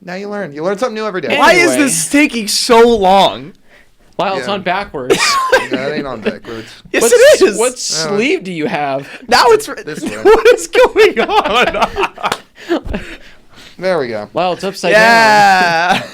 Now you learn. You learn something new every day. Hey. Why is Anyway. this taking so long? Lyle, it's Yeah. on backwards. That ain't on backwards. Yes, What it is. What sleeve do you have? Now it's This way. what is going on? There we go. Lyle, it's upside down. Yeah.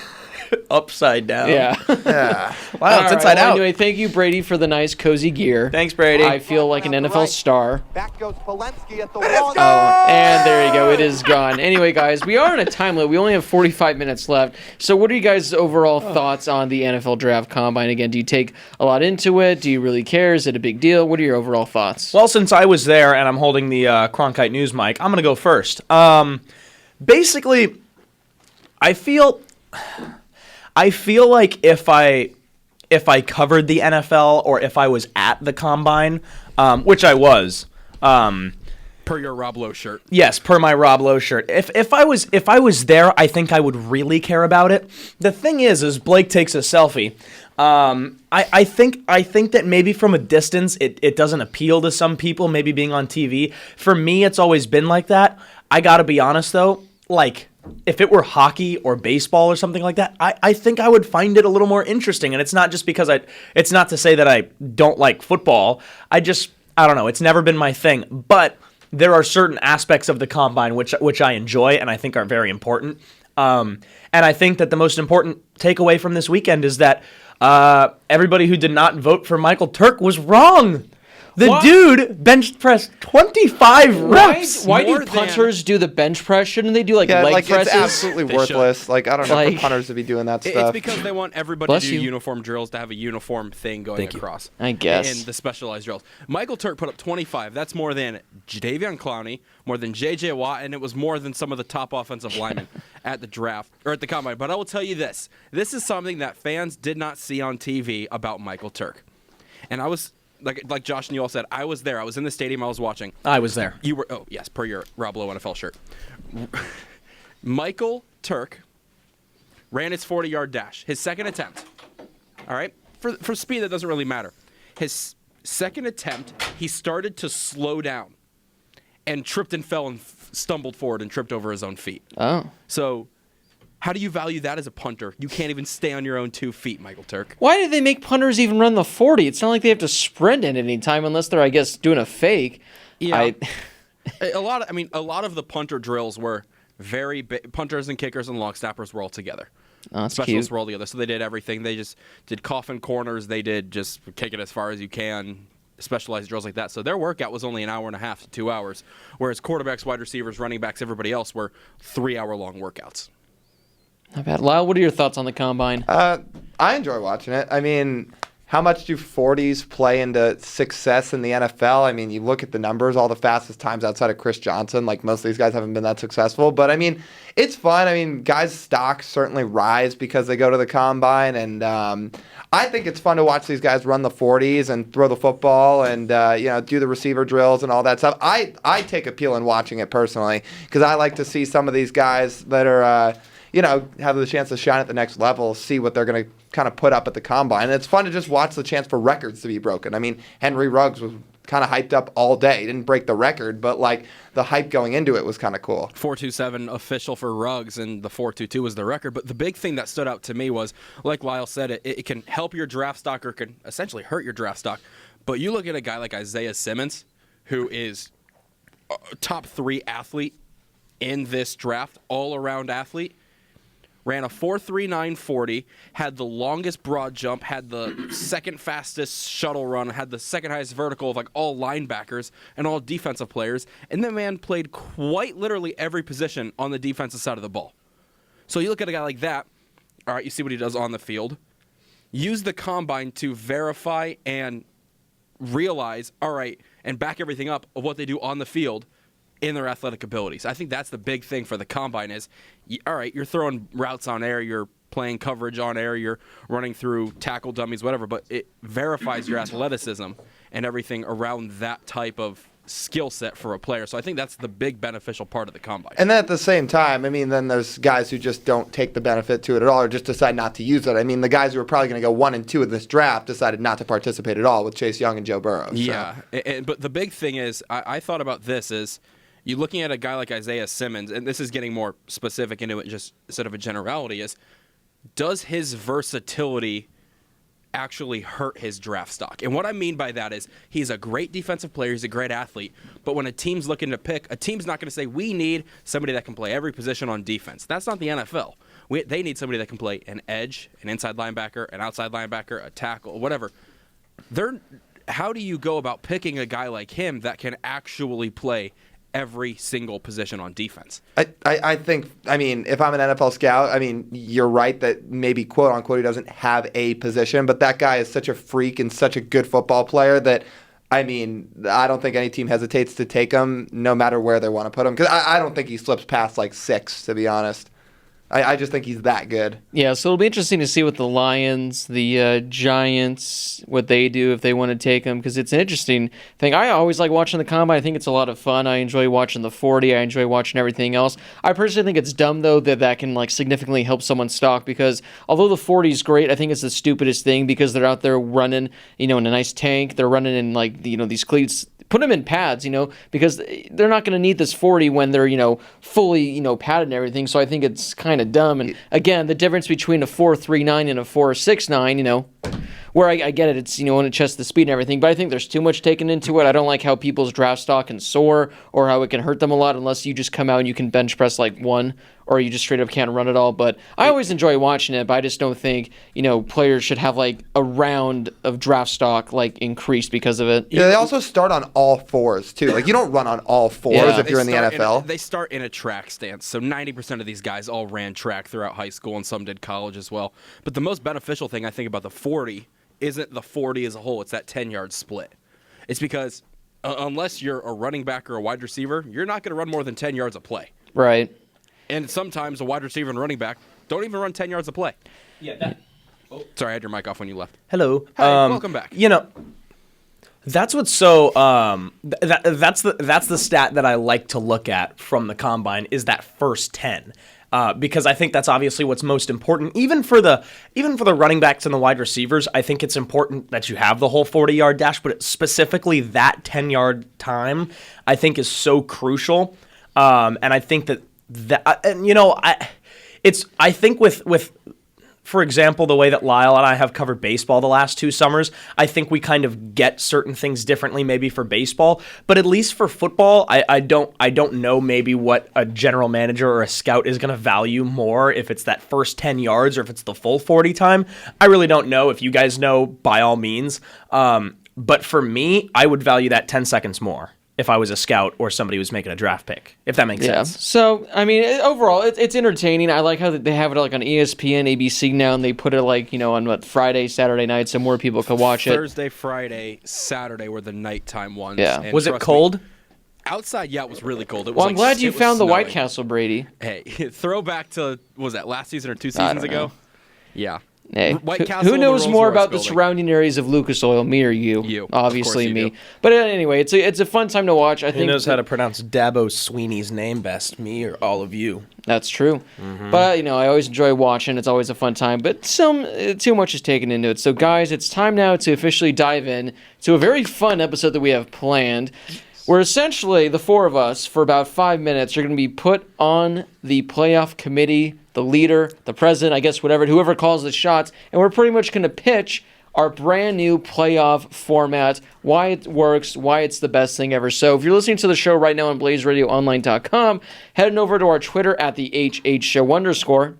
Upside down. Yeah. Yeah. Wow, All it's right, inside well, out. Anyway, thank you, Brady, for the nice, cozy gear. Thanks, Brady. I feel like an NFL star. Back goes Polensky at the wall. Oh, and there you go. It is gone. Anyway, guys, we are on a time limit. We only have 45 minutes left. So what are you guys' overall thoughts on the NFL Draft Combine? Again, do you take a lot into it? Do you really care? Is it a big deal? What are your overall thoughts? Well, since I was there and I'm holding the Cronkite News mic, I'm going to go first. Basically, I feel like if I covered the NFL or if I was at the Combine, which I was, Per your Rob Lowe shirt. yes, per my Rob Lowe shirt. If I was there, I think I would really care about it. The thing is Blake takes a selfie. I think that maybe from a distance it doesn't appeal to some people, maybe being on TV. For me, it's always been like that. I gotta be honest though, like if it were hockey or baseball or something like that, I think I would find it a little more interesting. And it's not just because it's not to say that I don't like football. I don't know. It's never been my thing. But there are certain aspects of the Combine which I enjoy and I think are very important. And I think that the most important takeaway from this weekend is that everybody who did not vote for Michael Turk was wrong. The What? dude bench pressed 25 reps. Why do More than- punters do the bench press? Shouldn't they do like Yeah, leg like presses? it's absolutely They worthless. Like I don't know Like- for punters to be doing that It's stuff. because they want everybody Bless to do you. uniform drills to have a uniform thing going across. I guess. And the specialized drills. Michael Turk put up 25. That's more than Jadeveon Clowney, more than J.J. Watt, and it was more than some of the top offensive linemen at the draft or at the Combine. But I will tell you this. This is something that fans did not see on TV about Michael Turk. And I was, like Josh and you all said, I was there. I was in the stadium. I was watching. I was there. You were, oh, yes, per your Rob Lowe NFL shirt. Michael Turk ran his 40-yard dash, his second attempt. All right? For speed, that doesn't really matter. His second attempt, he started to slow down and tripped and fell and stumbled forward and tripped over his own feet. Oh. So how do you value that as a punter? You can't even stay on your own 2 feet, Michael Turk. Why did they make punters even run the 40? It's not like they have to sprint at any time unless they're, I guess, doing a fake. Yeah. A lot of the punter drills were very big. Punters and kickers and long snappers were all together. Oh, that's Specialists cute. were all together, so they did everything. They just did coffin corners. They did just kick it as far as you can, specialized drills like that. So their workout was only an hour and a half to 2 hours, whereas quarterbacks, wide receivers, running backs, everybody else were 3-hour-long workouts. Not bad. Lyle, what are your thoughts on the Combine? I enjoy watching it. I mean, how much do 40s play into success in the NFL? I mean, you look at the numbers, all the fastest times outside of Chris Johnson. Like, most of these guys haven't been that successful. But, I mean, it's fun. I mean, guys' stocks certainly rise because they go to the Combine. And I think it's fun to watch these guys run the 40s and throw the football and, do the receiver drills and all that stuff. I take appeal in watching it personally because I like to see some of these guys that are have the chance to shine at the next level, see what they're going to kind of put up at the Combine. And it's fun to just watch the chance for records to be broken. I mean, Henry Ruggs was kind of hyped up all day. He didn't break the record, but, like, the hype going into it was kind of cool. 4.27 official for Ruggs, and the 4.22 was the record. But the big thing that stood out to me was, like Lyle said, it can help your draft stock or can essentially hurt your draft stock. But you look at a guy like Isaiah Simmons, who is a top 3 athlete in this draft, all-around athlete, ran a 4.39 40, had the longest broad jump, had the second fastest shuttle run, had the second highest vertical of like all linebackers and all defensive players, and that man played quite literally every position on the defensive side of the ball. So you look at a guy like that, all right, you see what he does on the field. Use the Combine to verify and realize, all right, and back everything up of what they do on the field in their athletic abilities. I think that's the big thing for the Combine is, all right, you're throwing routes on air, you're playing coverage on air, you're running through tackle dummies, whatever, but it verifies your athleticism and everything around that type of skill set for a player. So I think that's the big beneficial part of the Combine. And then at the same time, I mean, then there's guys who just don't take the benefit to it at all or just decide not to use it. I mean, the guys who are probably going to go 1 and 2 in this draft decided not to participate at all with Chase Young and Joe Burrow. So. Yeah, but the big thing is, I thought about this is, You looking at a guy like Isaiah Simmons, and this is getting more specific into it just instead of a generality, is does his versatility actually hurt his draft stock? And what I mean by that is he's a great defensive player, he's a great athlete, but when a team's looking to pick, a team's not going to say, we need somebody that can play every position on defense. That's not the NFL. They need somebody that can play an edge, an inside linebacker, an outside linebacker, a tackle, whatever. How do you go about picking a guy like him that can actually play every single position on defense? I think, I mean, if I'm an NFL scout, I mean, you're right that maybe quote unquote he doesn't have a position, but that guy is such a freak and such a good football player that, I mean, I don't think any team hesitates to take him no matter where they want to put him. Because I don't think he slips past like 6, to be honest. I just think he's that good. Yeah, so it'll be interesting to see what the Lions, the Giants, what they do if they want to take him, because it's an interesting thing. I always like watching the Combine. I think it's a lot of fun. I enjoy watching the 40. I enjoy watching everything else. I personally think it's dumb, though, that can like significantly help someone's stock, because although the 40 is great, I think it's the stupidest thing, because they're out there running, in a nice tank. They're running in like, these cleats. Put them in pads, because they're not going to need this 40 when they're, fully, padded and everything. So I think it's kind of dumb. And again, the difference between a 4.39 and a 4.69, where I get it, it's, when it chests the speed and everything, but I think there's too much taken into it. I don't like how people's draft stock can soar or how it can hurt them a lot unless you just come out and you can bench press like one, or you just straight up can't run it all. But I always enjoy watching it, but I just don't think, players should have like a round of draft stock like increased because of it. Yeah, they also start on all 4s too. Like you don't run on all 4s if you're in the NFL. They start in a track stance. So 90% of these guys all ran track throughout high school, and some did college as well. But the most beneficial thing I think about the 40 isn't the 40 as a whole, it's that 10-yard split. It's because unless you're a running back or a wide receiver, you're not going to run more than 10 yards a play. Right. And sometimes a wide receiver and running back don't even run 10 yards a play. Yeah. Sorry, I had your mic off when you left. Hello. Hi, welcome back. That's what's so that's the stat that I like to look at from the Combine, is that first 10. Because I think that's obviously what's most important. Even for the running backs and the wide receivers, I think it's important that you have the whole 40-yard dash, but specifically that 10-yard time, I think is so crucial. And I think I think with for example, the way that Lyle and I have covered baseball the last 2 summers, I think we kind of get certain things differently maybe for baseball, but at least for football, I don't know maybe what a general manager or a scout is going to value more, if it's that first 10 yards or if it's the full 40 time. I really don't know. If you guys know, by all means. But for me, I would value that 10 seconds more if I was a scout or somebody who's making a draft pick, if that makes sense. So, I mean, overall, it's entertaining. I like how they have it like on ESPN, ABC now, and they put it like, on Friday, Saturday night, so more people could watch it. Thursday, Friday, Saturday were the nighttime ones. Yeah. And Was it cold? Outside, yeah, it was really cold. Well, I'm glad you found the White Castle, Brady. Hey, throwback to, what was that, last season or 2 seasons ago? know. Yeah. Hey, White Castle who and the knows Rolls more Royce about the building. surrounding areas of Lucas Oil, me or you? You. Obviously Of course you me. do. But anyway, it's a fun time to watch. I Who think knows how to pronounce Dabo Sweeney's name best, me or all of you? That's true. But, I always enjoy watching. It's always a fun time. But too much is taken into it. So, guys, it's time now to officially dive in to a very fun episode that we have planned, where essentially the 4 of us, for about 5 minutes, are going to be put on the playoff committee, the leader, the president, I guess whoever calls the shots, and we're pretty much going to pitch our brand new playoff format, why it works, why it's the best thing ever. So if you're listening to the show right now on BlazeRadioOnline.com, head on over to our Twitter at the HHShow_,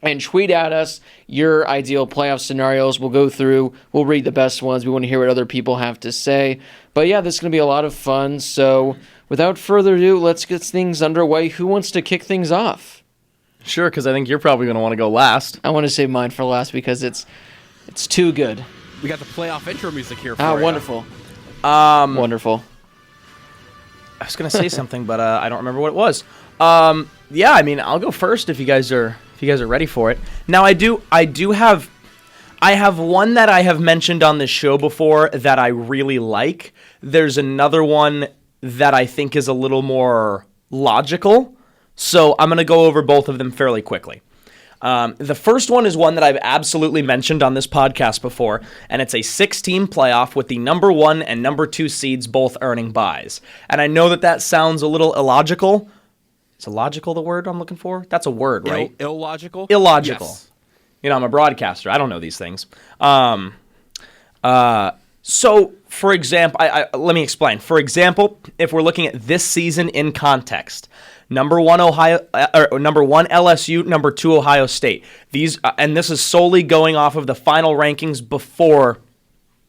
and tweet at us your ideal playoff scenarios. We'll go through, we'll read the best ones. We want to hear what other people have to say. But yeah, this is going to be a lot of fun. So without further ado, let's get things underway. Who wants to kick things off? Sure, because I think you're probably going to want to go last. I want to save mine for last because it's too good. We got the playoff intro music here for you. Wonderful. Wonderful. I was going to say something, but I don't remember what it was. Yeah, I mean, I'll go first if you guys are ready for it. Now, I have one that I have mentioned on this show before that I really like. There's another one that I think is a little more logical. So I'm going to go over both of them fairly quickly. The first one is one that I've absolutely mentioned on this podcast before, and it's a 6-team playoff with the number 1 and number 2 seeds both earning byes. And I know that sounds a little illogical. Is illogical the word I'm looking for? That's a word, right? Illogical? Illogical. Yes. I'm a broadcaster. I don't know these things. So, for example, let me explain. For example, if we're looking at this season in context, number 1 LSU, number 2 Ohio State. These and this is solely going off of the final rankings before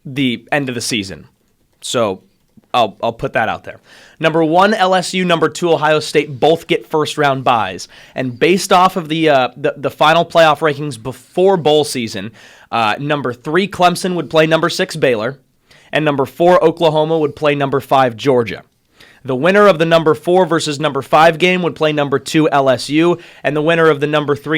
the end of the season. So, I'll put that out there. Number 1 LSU, number 2 Ohio State both get first round byes, and based off of the final playoff rankings before bowl season, number 3 Clemson would play number 6 Baylor, and number 4 Oklahoma would play number 5 Georgia. The winner of the number 4 versus number 5 game would play number 2 LSU, and the winner of the number 2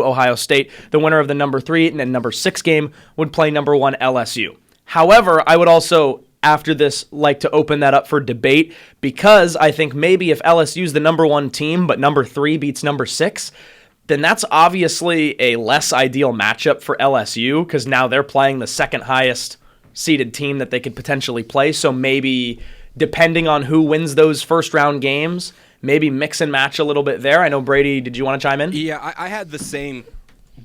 Ohio State. The winner of the number 3 and number 6 game would play number 1 LSU. However, I would also, after this, like to open that up for debate, because I think maybe if LSU's the number 1 team, but number 3 beats number 6, then that's obviously a less ideal matchup for LSU, because now they're playing the second highest seeded team that they could potentially play. So maybe, depending on who wins those first round games, maybe mix and match a little bit there. I know, Brady, did you want to chime in? Yeah, I had the same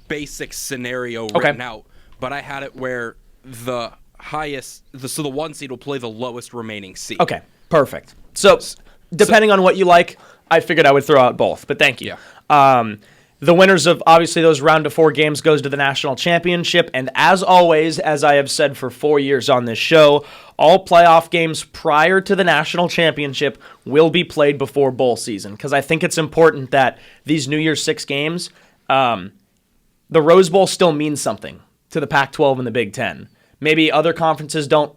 basic scenario written out, but I had it where the 1 seed will play the lowest remaining seed. Okay, perfect. So, depending on what you like, I figured I would throw out both, but thank you. Yeah. The winners of, obviously, those round of 4 games goes to the national championship, and as always, as I have said for 4 years on this show, all playoff games prior to the national championship will be played before bowl season, because I think it's important that these New Year's 6 games, the Rose Bowl still means something to the Pac-12 and the Big Ten. Maybe other conferences don't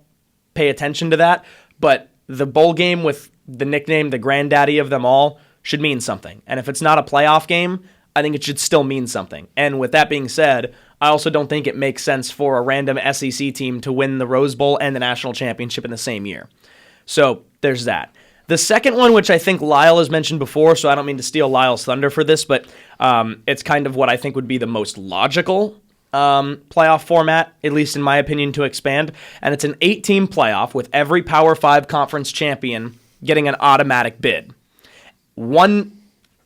pay attention to that, but the bowl game with the nickname the granddaddy of them all should mean something. And if it's not a playoff game, I think it should still mean something. And with that being said, I also don't think it makes sense for a random SEC team to win the Rose Bowl and the national championship in the same year. So there's that. The second one, which I think Lyle has mentioned before, so I don't mean to steal Lyle's thunder for this, but it's kind of what I think would be the most logical playoff format, at least in my opinion, to expand. And it's an 8-team playoff with every Power 5 conference champion getting an automatic bid. One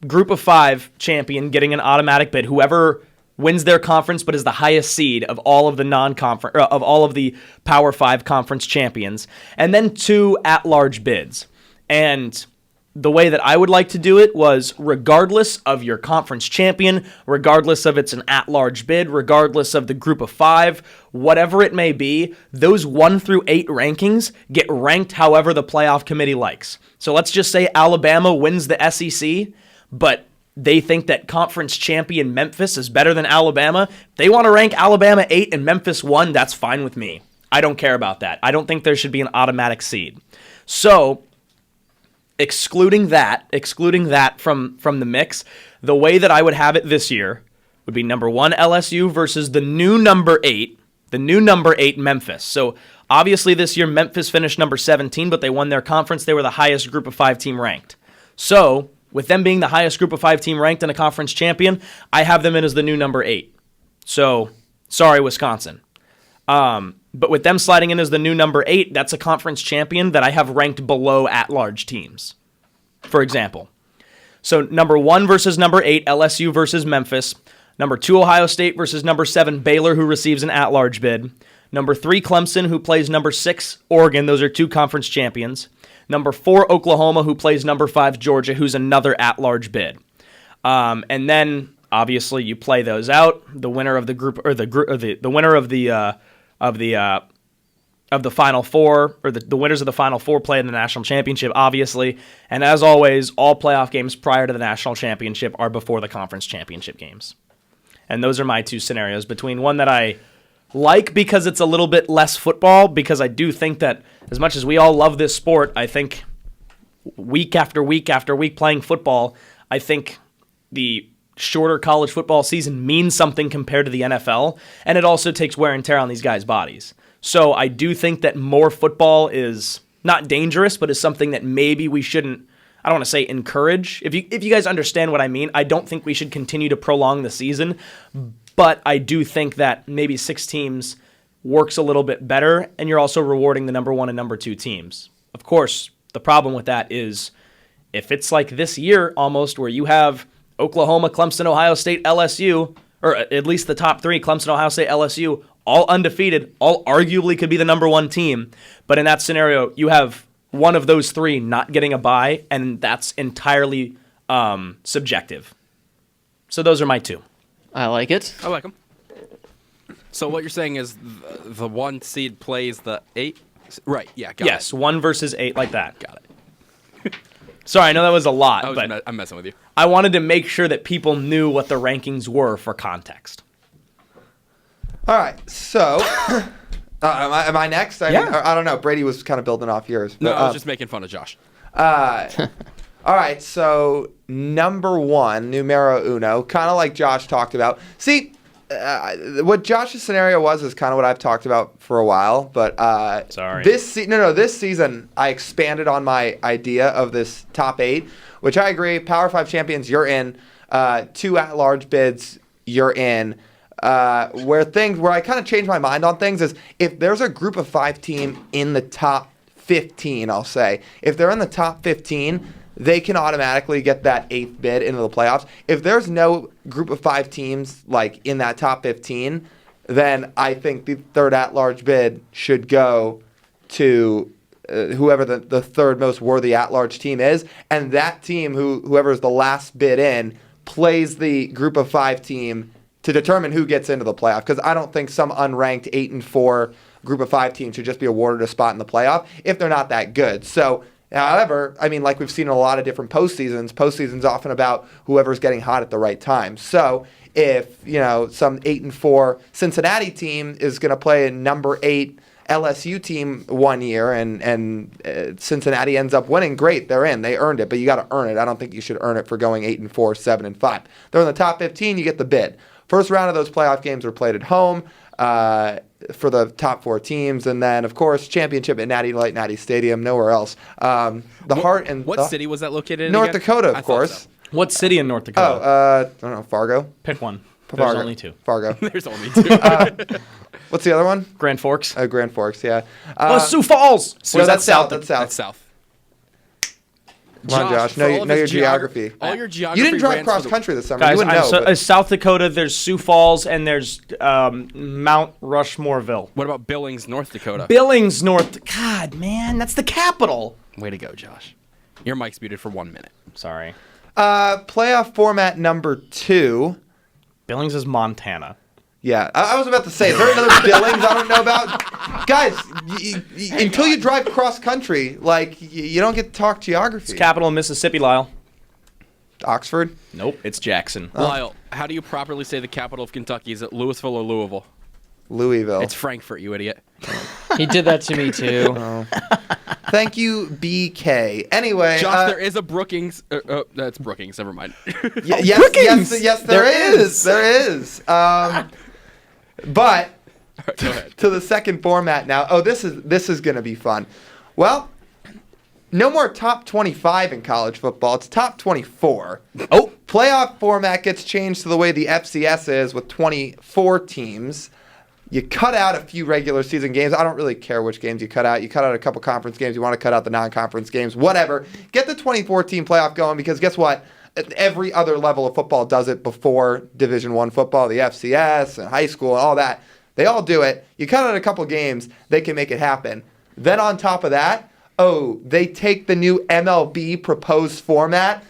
Group of 5 champion getting an automatic bid. Whoever wins their conference but is the highest seed of all of the non-conference of all of the Power 5 conference champions, and then 2 at-large bids. And the way that I would like to do it was, regardless of your conference champion, regardless of it's an at-large bid, regardless of the Group of 5, whatever it may be, those 1 through 8 rankings get ranked however the playoff committee likes. So let's just say Alabama wins the SEC, but they think that conference champion Memphis is better than Alabama. If they want to rank Alabama 8 and Memphis 1, that's fine with me. I don't care about that. I don't think there should be an automatic seed. So, excluding that from the mix, the way that I would have it this year would be number 1 LSU versus the new number 8 Memphis. So, obviously this year Memphis finished number 17, but they won their conference. They were the highest Group of 5 team ranked. So, with them being the highest Group of 5 team ranked and a conference champion, I have them in as the new number 8. So, sorry, Wisconsin. But with them sliding in as the new number 8, that's a conference champion that I have ranked below at-large teams, for example. So, number 1 versus number 8, LSU versus Memphis. Number 2, Ohio State versus number 7, Baylor, who receives an at-large bid. Number 3, Clemson, who plays number 6, Oregon. Those are 2 conference champions. Number 4, Oklahoma, who plays number 5, Georgia, who's another at-large bid. And then, obviously, you play those out. The winner of the group, or the winner of the Final Four, or the winners of the Final Four play in the national championship, obviously. And as always, all playoff games prior to the national championship are before the conference championship games. And those are my 2 scenarios, between one that I like because it's a little bit less football, because I do think that as much as we all love this sport, I think week after week after week playing football, I think the shorter college football season means something compared to the NFL, and it also takes wear and tear on these guys' bodies. So I do think that more football is not dangerous, but is something that maybe we shouldn't I don't want to say encourage. If you guys understand what I mean, I don't think we should continue to prolong the season, but I do think that maybe 6 teams works a little bit better, and you're also rewarding the number 1 and number 2 teams. Of course, the problem with that is if it's like this year almost where you have Oklahoma, Clemson, Ohio State, LSU, or at least the top 3, Clemson, Ohio State, LSU, all undefeated, all arguably could be the number 1 team. But in that scenario, you have one of those 3 not getting a bye, and that's entirely subjective. So those are my 2. I like it. I like them. So what you're saying is the 1 seed plays the 8? Right, yeah, got it. Yes, 1 versus 8 like that. Got it. Sorry, I know that was a lot, but I'm messing with you. I wanted to make sure that people knew what the rankings were for context. All right, so am I next? I Yeah. mean, I don't know. Brady was kind of building off yours. No, but, I was just making fun of Josh. all right, so number 1, numero uno, kind of like Josh talked about. See, what Josh's scenario was is kind of what I've talked about for a while, but Sorry. this season I expanded on my idea of this top 8, which I agree. Power 5 champions, you're in. 2 at-large bids, you're in. Where I kind of change my mind on things is if there's a group of 5 team in the top 15, I'll say, if they're in the top 15, they can automatically get that 8th bid into the playoffs. If there's no group of 5 teams like in that top 15, then I think the 3rd at-large bid should go to whoever the 3rd most worthy at-large team is, and that team, whoever is the last bid in, plays the group of 5 team to determine who gets into the playoff. Because I don't think some unranked 8 and 4 group of 5 team should just be awarded a spot in the playoff if they're not that good. So. However, I mean, like we've seen in a lot of different postseason's often about whoever's getting hot at the right time. So if, some 8 and 4 Cincinnati team is going to play a number 8 LSU team one year and Cincinnati ends up winning, great, they're in. They earned it, but you got to earn it. I don't think you should earn it for going 8 and 4, 7 and 5. They're in the top 15, you get the bid. First round of those playoff games are played at home. For the top 4 teams, and then of course championship at Natty Light Natty Stadium, nowhere else. What city was that located in? North again? Dakota, I of thought course. so. What city in North Dakota? I don't know, Fargo. Pick one. Fargo. There's only 2. Fargo. There's only 2. What's the other one? Grand Forks. Grand Forks. Yeah. Sioux Falls. No, that's south. That's south. That's south. Come on, Josh. for Know all of your his geography. All your geography. You didn't drive rants for cross the- country this summer. Guys, you wouldn't know. but- South Dakota, there's Sioux Falls, and there's Mount Rushmoreville. What about Billings, North Dakota? Billings, God, man, that's the capital. Way to go, Josh. Your mic's muted for 1 minute. Sorry. Playoff format number 2. Billings is Montana. Yeah, I was about to say, is there another Billings I don't know about? Guys, until you drive cross country, you don't get to talk geography. Capital of Mississippi, Lyle. Oxford? Nope, it's Jackson. Lyle, how do you properly say the capital of Kentucky? Is it Louisville or Louisville? Louisville. It's Frankfurt, you idiot. He did that to me too. Thank you, BK. Anyway, Josh, there is a Brookings. That's Brookings. Never mind. yes, there is. There is. But Go ahead. to the second format now. Oh, this is going to be fun. Well, no more top 25 in college football. It's top 24. Oh, Playoff format gets changed to the way the FCS is with 24 teams. You cut out a few regular season games. I don't really care which games you cut out. You cut out a couple conference games. You want to cut out the non-conference games. Whatever. Get the 24-team playoff going because guess what? Every other level of football does it before Division I football, the FCS and high school and all that. They all do it. You cut out a couple games, they can make it happen. Then on top of that, they take the new MLB proposed format.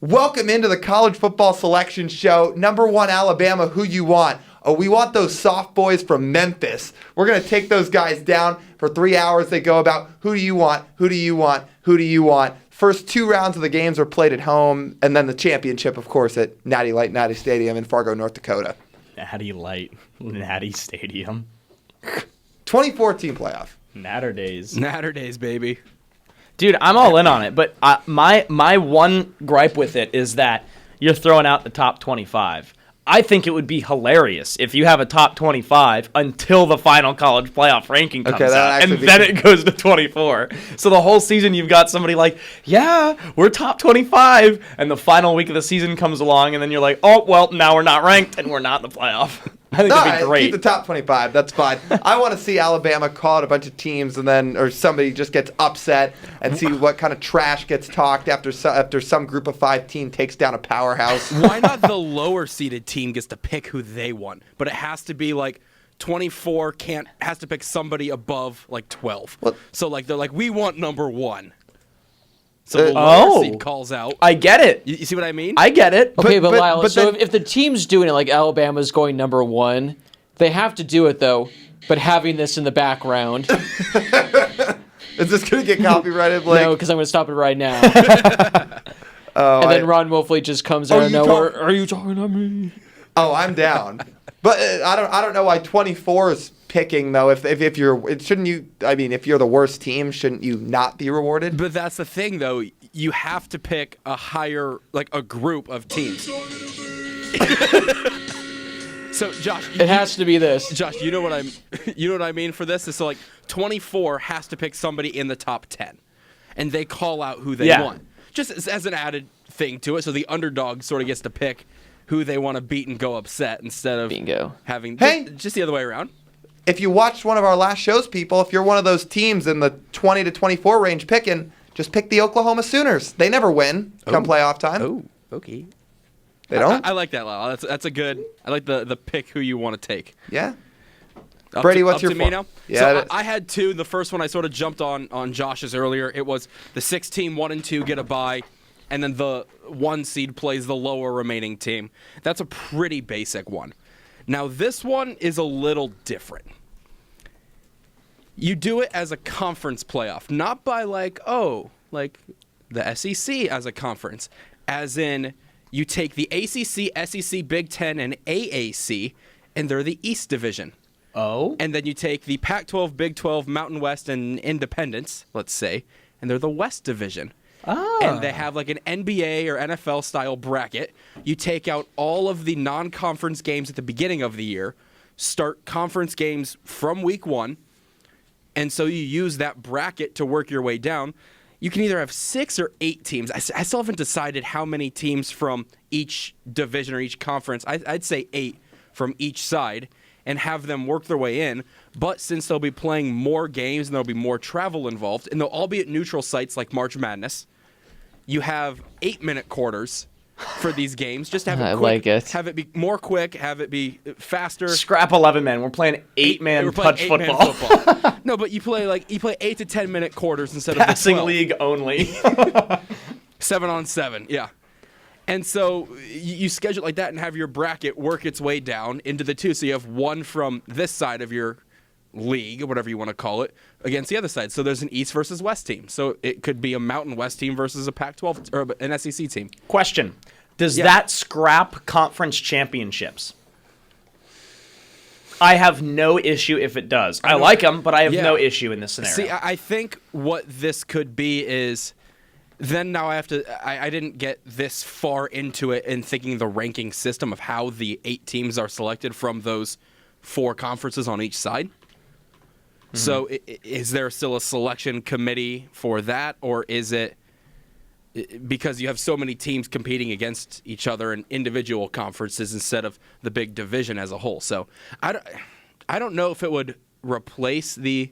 Welcome into the college football selection show. Number 1 Alabama, who you want? Oh, we want those soft boys from Memphis. We're going to take those guys down for 3 hours. They go about, who do you want? Who do you want? Who do you want? First 2 rounds of the games are played at home, and then the championship, of course, at Natty Light Natty Stadium in Fargo, North Dakota. Natty Light Natty Stadium. 24-team playoff. Natter days. Natter days, baby. Dude, I'm all in on it, but my one gripe with it is that you're throwing out the top 25. I think it would be hilarious if you have a top 25 until the final college playoff ranking comes that'd out, and actually be then it goes to 24. So the whole season you've got somebody like, yeah, we're top 25, and the final week of the season comes along, and then you're like, oh, well, now we're not ranked, and we're not in the playoff. I think that'd be great. Keep the top 25. That's fine. I want to see Alabama call out a bunch of teams, and then or somebody just gets upset, and see what kind of trash gets talked after some group of 5 team takes down a powerhouse. Why not the lower seeded team gets to pick who they want, but it has to be like 24 has to pick somebody above like 12. Well- So like they're like, we want number 1. So the Oh. lower seed calls out. I get it. You see what I mean? I get it. Okay, but Lyle, but so then- if the team's doing it like Alabama's going number 1, they have to do it though, but having this in the background. Is this going to get copyrighted, Blake? No, because I'm going to stop it right now. And then Ron Wolfley just comes out of you nowhere. talk- Are you talking to me? Oh, I'm down. But I don't know why 24 is picking though. If shouldn't you? I mean, if you're the worst team, shouldn't you not be rewarded? But that's the thing, though. You have to pick a higher, like a group of teams. So, Josh, It has to be this. Josh, you know what I mean for this? Is so like 24 has to pick somebody in the top 10, and they call out who they Yeah. want, just as an added thing to it. So the underdog sort of gets to pick who they want to beat and go upset instead of Bingo. having Hey! just the other way around. If you watched one of our last shows, people, if you're one of those teams in the 20 to 24 range picking, just pick the Oklahoma Sooners. They never win come playoff time. Oh, okay. They don't. I like that, Lyle. That's a good. I like the pick who you want to take. Yeah. Up Brady, to, what's up your to me fo- now? Yeah, So it is. I had 2. The first one I sort of jumped on Josh's earlier. It was the 6 team 1 and 2 get a bye, and then the 1 seed plays the lower remaining team. That's a pretty basic one. Now this one is a little different. You do it as a conference playoff, not by like the SEC as a conference, as in you take the ACC, SEC, Big Ten, and AAC, and they're the East Division. Oh. And then you take the Pac-12, Big 12, Mountain West, and Independence, let's say, and they're the West Division. And they have like an NBA or NFL style bracket. You take out all of the non-conference games at the beginning of the year, start conference games from week 1, and so you use that bracket to work your way down. You can either have 6 or 8 teams. I still haven't decided how many teams from each division or each conference. I'd say 8 from each side, and have them work their way in. But since they'll be playing more games and there'll be more travel involved, and they'll all be at neutral sites like March Madness, you have 8-minute quarters for these games. Just have it I quick, like it. have it be more quick, have it be faster. Scrap 11 men. We're playing 8-man We're playing touch 8-man football. No, but you play 8 to 10-minute quarters instead of the Passing 12. league only. 7-on-7, yeah. And so you schedule it like that and have your bracket work its way down into the 2. So you have one from this side of your league, or whatever you want to call it, against the other side. So there's an East versus West team. So it could be a Mountain West team versus a Pac-12 or an SEC team. Question. Does Yeah. that scrap conference championships? I have no issue if it does. I like them, but I have Yeah. no issue in this scenario. See, I think what this could be is then now I have to. I didn't get this far into it in thinking the ranking system of how the 8 teams are selected from those 4 conferences on each side. So is there still a selection committee for that, or is it because you have so many teams competing against each other in individual conferences instead of the big division as a whole? So I don't know if it would replace the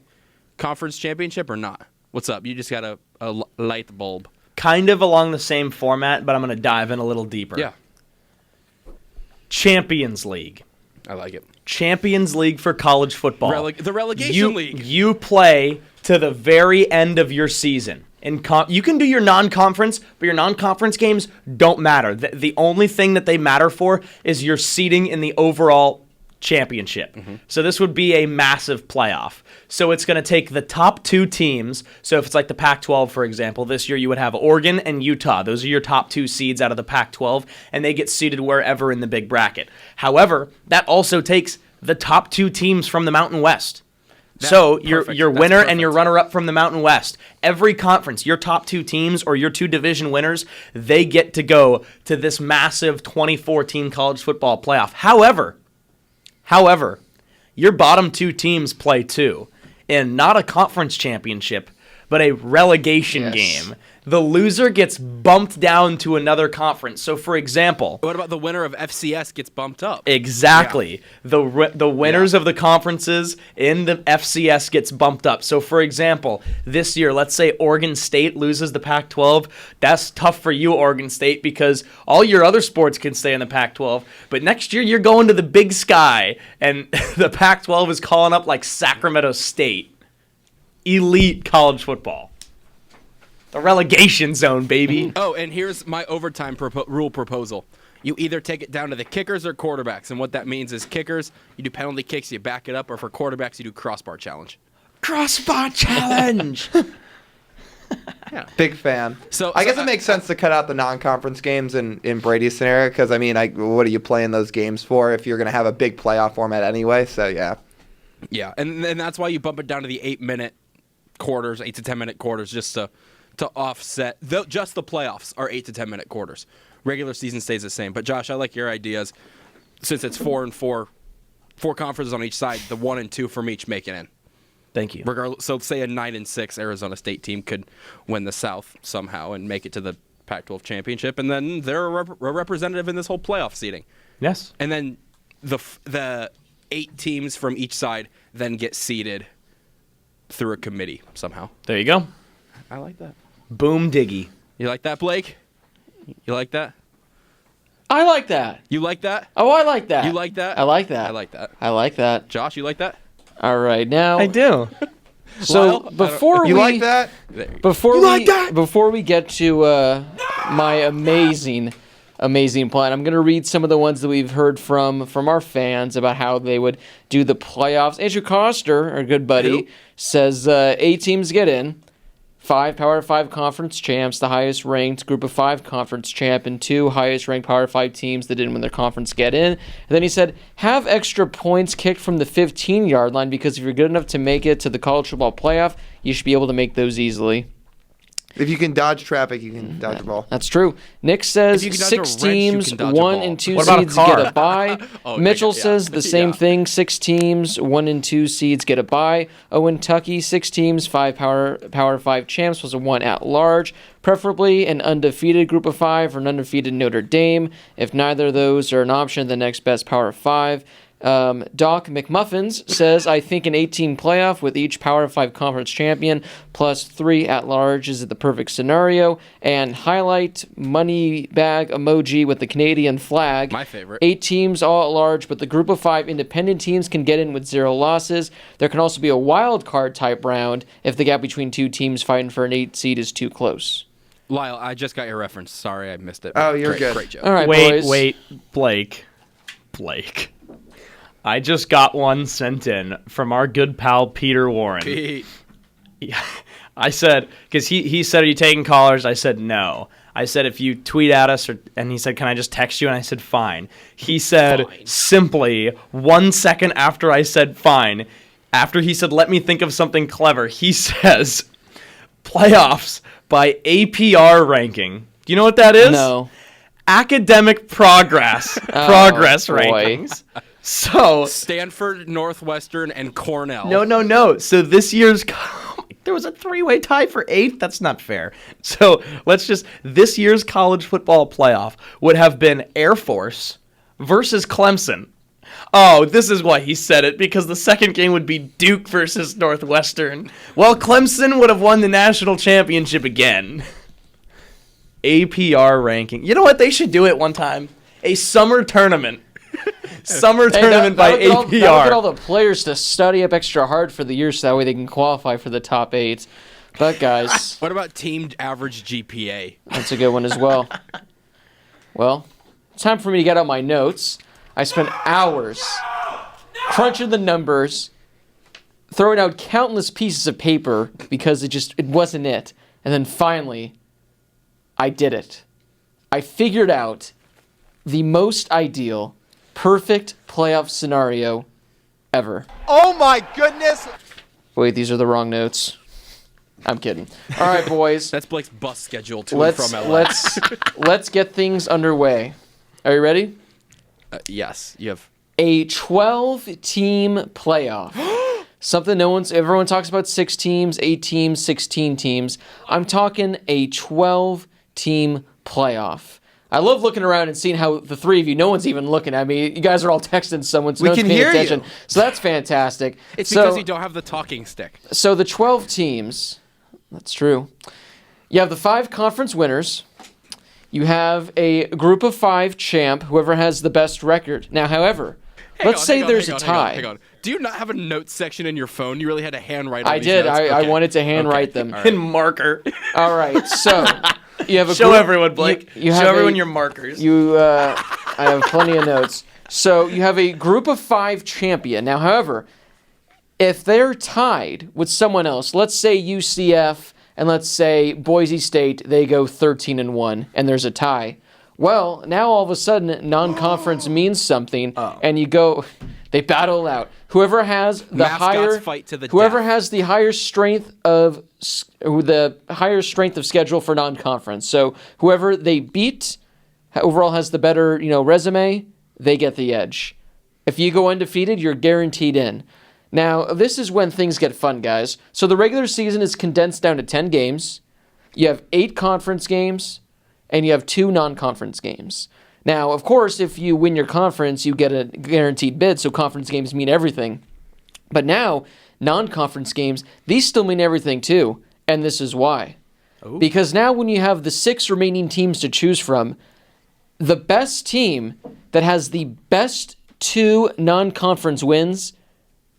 conference championship or not. What's up? You just got a light bulb. Kind of along the same format, but I'm going to dive in a little deeper. Yeah, Champions League. I like it. Champions League for college football. The relegation league. You play to the very end of your season. You can do your non-conference, but your non-conference games don't matter. The only thing that they matter for is your seeding in the overall championship. So this would be a massive playoff. So it's going to take the top 2 teams. So if it's like the Pac-12, for example, this year you would have Oregon and Utah. Those are your top 2 seeds out of the Pac-12, and they get seeded wherever in the big bracket. However, that also takes the top 2 teams from the Mountain West. So your perfect. your That's winner and perfect. your runner-up from the Mountain West, every conference, your top 2 teams or your 2 division winners, they get to go to this massive 24-team college football playoff. However, your bottom 2 teams play too, in not a conference championship, but a relegation game. The loser gets bumped down to another conference. So, for example, What about the winner of FCS gets bumped up? exactly. The winners of the conferences in the FCS gets bumped up. So, for example, this year, let's say Oregon State loses the Pac-12. That's tough for you, Oregon State, because all your other sports can stay in the Pac-12. But next year, you're going to the Big Sky, and the Pac-12 is calling up like Sacramento State. Elite college football. The relegation zone, baby. Oh, and here's my overtime rule proposal. You either take it down to the kickers or quarterbacks, and what that means is kickers, you do penalty kicks, you back it up, or for quarterbacks, you do crossbar challenge. Crossbar challenge. Big fan. So- I guess so it makes sense to cut out the non-conference games in Brady's scenario because, I mean, what are you playing those games for if you're going to have a big playoff format anyway? So, yeah. Yeah, and that's why you bump it down to the 8-minute quarters, 8 to 10-minute quarters, just to offset. Just the playoffs are 8 to 10-minute quarters. Regular season stays the same. But Josh, I like your ideas. Since it's 4 and 4 conferences on each side, the 1 and 2 from each make it in. Thank you. Regardless, so say a 9 and 6 Arizona State team could win the South somehow and make it to the Pac-12 championship, and then they're a representative in this whole playoff seeding. Yes. And then the 8 teams from each side then get seeded through a committee somehow. There you go. I like that. Boom diggy. You like that, Blake? You like that? I like that. You like that? Oh, I like that. You like that? I like that. I like that. I like that. Josh, you like that? All right, now. I do. So Lyle, before You we like that? before we get to my amazing plan, I'm gonna read some of the ones that we've heard from our fans about how they would do the playoffs. Andrew Coster, our good buddy, Who? says 8 teams get in. 5 Power 5 conference champs, the highest ranked Group of 5 conference champ, and 2 highest ranked Power 5 teams that didn't win their conference get in. And then he said, have extra points kicked from the 15-yard line because if you're good enough to make it to the college football playoff, you should be able to make those easily. If you can dodge traffic, you can dodge the ball. That's true. Nick says If you can dodge a 6 wrench, you teams, can dodge a 1 ball. and 2 What about a seeds car? get a bye. Oh, Mitchell yeah. says the same Yeah. thing. 6 teams, 1 and 2 seeds get a bye. Owen Tucky, 6 teams, 5 Power 5 champs plus a 1 at large. Preferably an undefeated Group of 5 or an undefeated Notre Dame. If neither of those are an option, the next best Power 5. Doc McMuffins says, I think an 18 playoff with each Power 5 conference champion plus 3 at large is the perfect scenario. And highlight money bag emoji with the Canadian flag. My favorite. 8 teams all at large, but the Group of 5 independent teams can get in with 0 losses. There can also be a wild card type round if the gap between 2 teams fighting for an 8 seed is too close. Lyle, I just got your reference. Sorry, I missed it. Oh, you're Great, good. Great joke. All right, Wait, boys. Blake. I just got one sent in from our good pal Peter Warren. Pete. Yeah. I said, because he said, are you taking callers? I said, no. I said, if you tweet at us, and he said, can I just text you? And I said, fine. He said, Fine. simply 1 second after I said fine, after he said, let me think of something clever, he says, playoffs by APR ranking. Do you know what that is? No. Academic progress boy. rankings. So Stanford, Northwestern, and Cornell. no. So this year's there was a 3-way tie for 8th. That's not fair. So this year's college football playoff would have been Air Force versus Clemson. Oh, this is why he said it, because the second game would be Duke versus Northwestern. Well, Clemson would have won the national championship again. APR ranking. You know what? They should do it one time. A summer tournament. Tournament by that'll APR. get all the players to study up extra hard for the year so that way they can qualify for the top 8. But, guys, What about team average GPA? that's a good one as well. Well, it's time for me to get out my notes. I spent hours crunching the numbers, throwing out countless pieces of paper because it wasn't it. And then finally, I did it. I figured out the most ideal, perfect playoff scenario ever. Oh my goodness. Wait, these are the wrong notes. I'm kidding. All right, boys. That's Blake's bus schedule to and from LA. Let's get things underway. Are you ready? Yes, you have. A 12-team playoff. Something everyone talks about 6 teams, 8 teams, 16 teams. I'm talking a 12-team playoff. I love looking around and seeing how the three of you, no one's even looking at me. You guys are all texting someone, so no one's paying attention. So that's fantastic. It's because you don't have the talking stick. So the 12 teams, that's true. You have the 5 conference winners. You have a group of 5 champ, whoever has the best record. Now, however, let's say there's a tie. Hang on. Do you not have a notes section in your phone? You really had to handwrite all I these did. notes? I wanted to handwrite them. In marker. All right, so you have a Show group, everyone, Blake. You Show have everyone your markers. I have plenty of notes. So you have a group of 5 champion. Now, however, if they're tied with someone else, let's say UCF and let's say Boise State, they go 13-1, and there's a tie. Well, now all of a sudden, non-conference means something, and you go. They battle it out. Whoever has the Mascots fight to the whoever death. has the higher strength of schedule for non-conference. So whoever they beat overall has the better resume. They get the edge. If you go undefeated, you're guaranteed in. Now this is when things get fun, guys. So the regular season is condensed down to 10 games. You have 8 conference games, and you have 2 non-conference games. Now, of course, if you win your conference, you get a guaranteed bid, so conference games mean everything. But now, non-conference games, these still mean everything too, and this is why. Ooh. Because now when you have the 6 remaining teams to choose from, the best team that has the best 2 non-conference wins,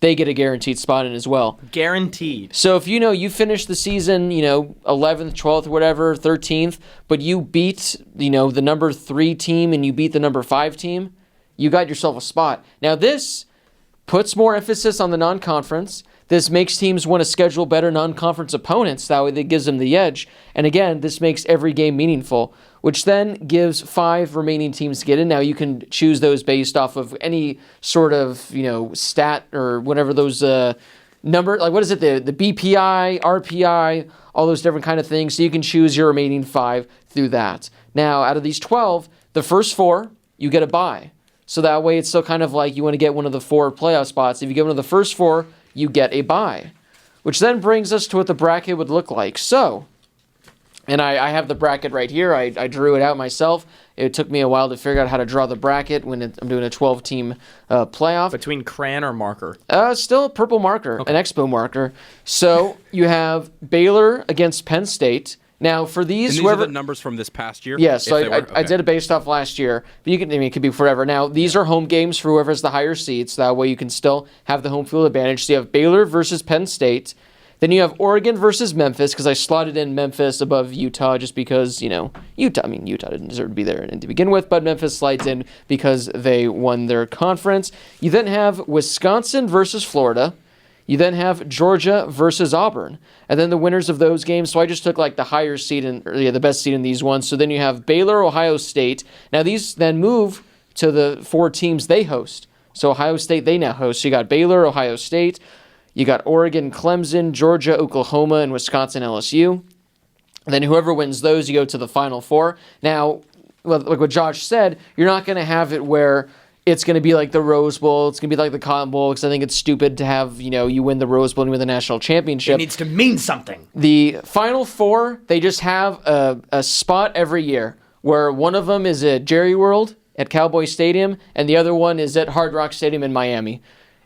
they get a guaranteed spot in as well. Guaranteed. So if you finish the season, 11th, 12th, whatever, 13th, but you beat, the number 3 team and you beat the number 5 team, you got yourself a spot. Now this puts more emphasis on the non-conference. This makes teams want to schedule better non-conference opponents. That way that gives them the edge. And again, this makes every game meaningful, which then gives 5 remaining teams to get in. Now you can choose those based off of any sort of, stat or whatever those number, like what is it, the BPI, RPI, all those different kind of things. So you can choose your remaining 5 through that. Now, out of these 12, the first 4, you get a bye. So that way it's still kind of like you want to get one of the 4 playoff spots. If you get one of the first 4, you get a bye, which then brings us to what the bracket would look like. So, and I have the bracket right here. I drew it out myself. It took me a while to figure out how to draw the bracket when I'm doing a 12-team playoff. Between crayon or marker? Still a purple marker, an Expo marker. So you have Baylor against Penn State. Now, for these, and these are the numbers from this past year? Yes, so I did it based off last year. But it could be forever. Now, these are home games for whoever has the higher seeds. That way you can still have the home field advantage. So you have Baylor versus Penn State. Then you have Oregon versus Memphis, because I slotted in Memphis above Utah just because, Utah didn't deserve to be there to begin with, but Memphis slides in because they won their conference. You then have Wisconsin versus Florida. You then have Georgia versus Auburn. And then the winners of those games, so I just took the higher seed the best seed in these ones. So then you have Baylor, Ohio State. Now these then move to the 4 teams they host. So Ohio State, they now host. So you got Baylor, Ohio State. You got Oregon, Clemson, Georgia, Oklahoma, and Wisconsin, LSU. And then whoever wins those, you go to the Final 4. Now, like what Josh said, you're not going to have it where it's going to be like the Rose Bowl. It's going to be like the Cotton Bowl, because I think it's stupid to have, you win the Rose Bowl and you win the national championship. It needs to mean something. The Final 4, they just have a spot every year where one of them is at Jerry World at Cowboy Stadium and the other one is at Hard Rock Stadium in Miami.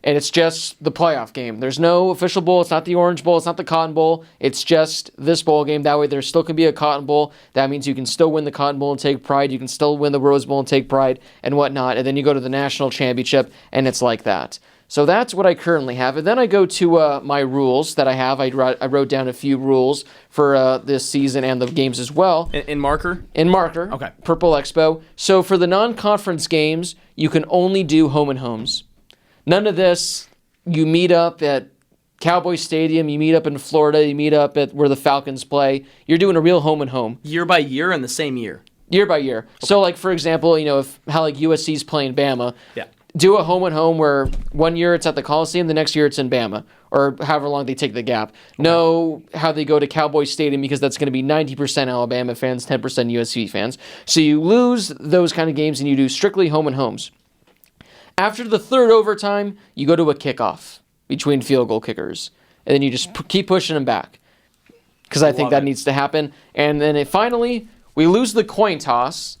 And it's just the playoff game. There's no official bowl. It's not the Orange Bowl. It's not the Cotton Bowl. It's just this bowl game. That way there still can be a Cotton Bowl. That means you can still win the Cotton Bowl and take pride. You can still win the Rose Bowl and take pride and whatnot. And then you go to the national championship, and it's like that. So that's what I currently have. And then I go to my rules that I have. I wrote down a few rules for this season and the games as well. In marker? In marker. Okay. Purple Expo. So for the non-conference games, you can only do home and homes. None of this, you meet up at Cowboy Stadium, you meet up in Florida, you meet up at where the Falcons play. You're doing a real home and home. Year by year in the same year? Year by year. Okay. So, for example, if USC's playing Bama, yeah, do a home and home where one year it's at the Coliseum, the next year it's in Bama, or however long they take the gap. Know how they go to Cowboy Stadium because that's going to be 90% Alabama fans, 10% USC fans. So you lose those kind of games and you do strictly home and homes. After the third overtime, you go to a kickoff between field goal kickers, and then you just keep pushing them back because I think that needs to happen. And then finally, we lose the coin toss.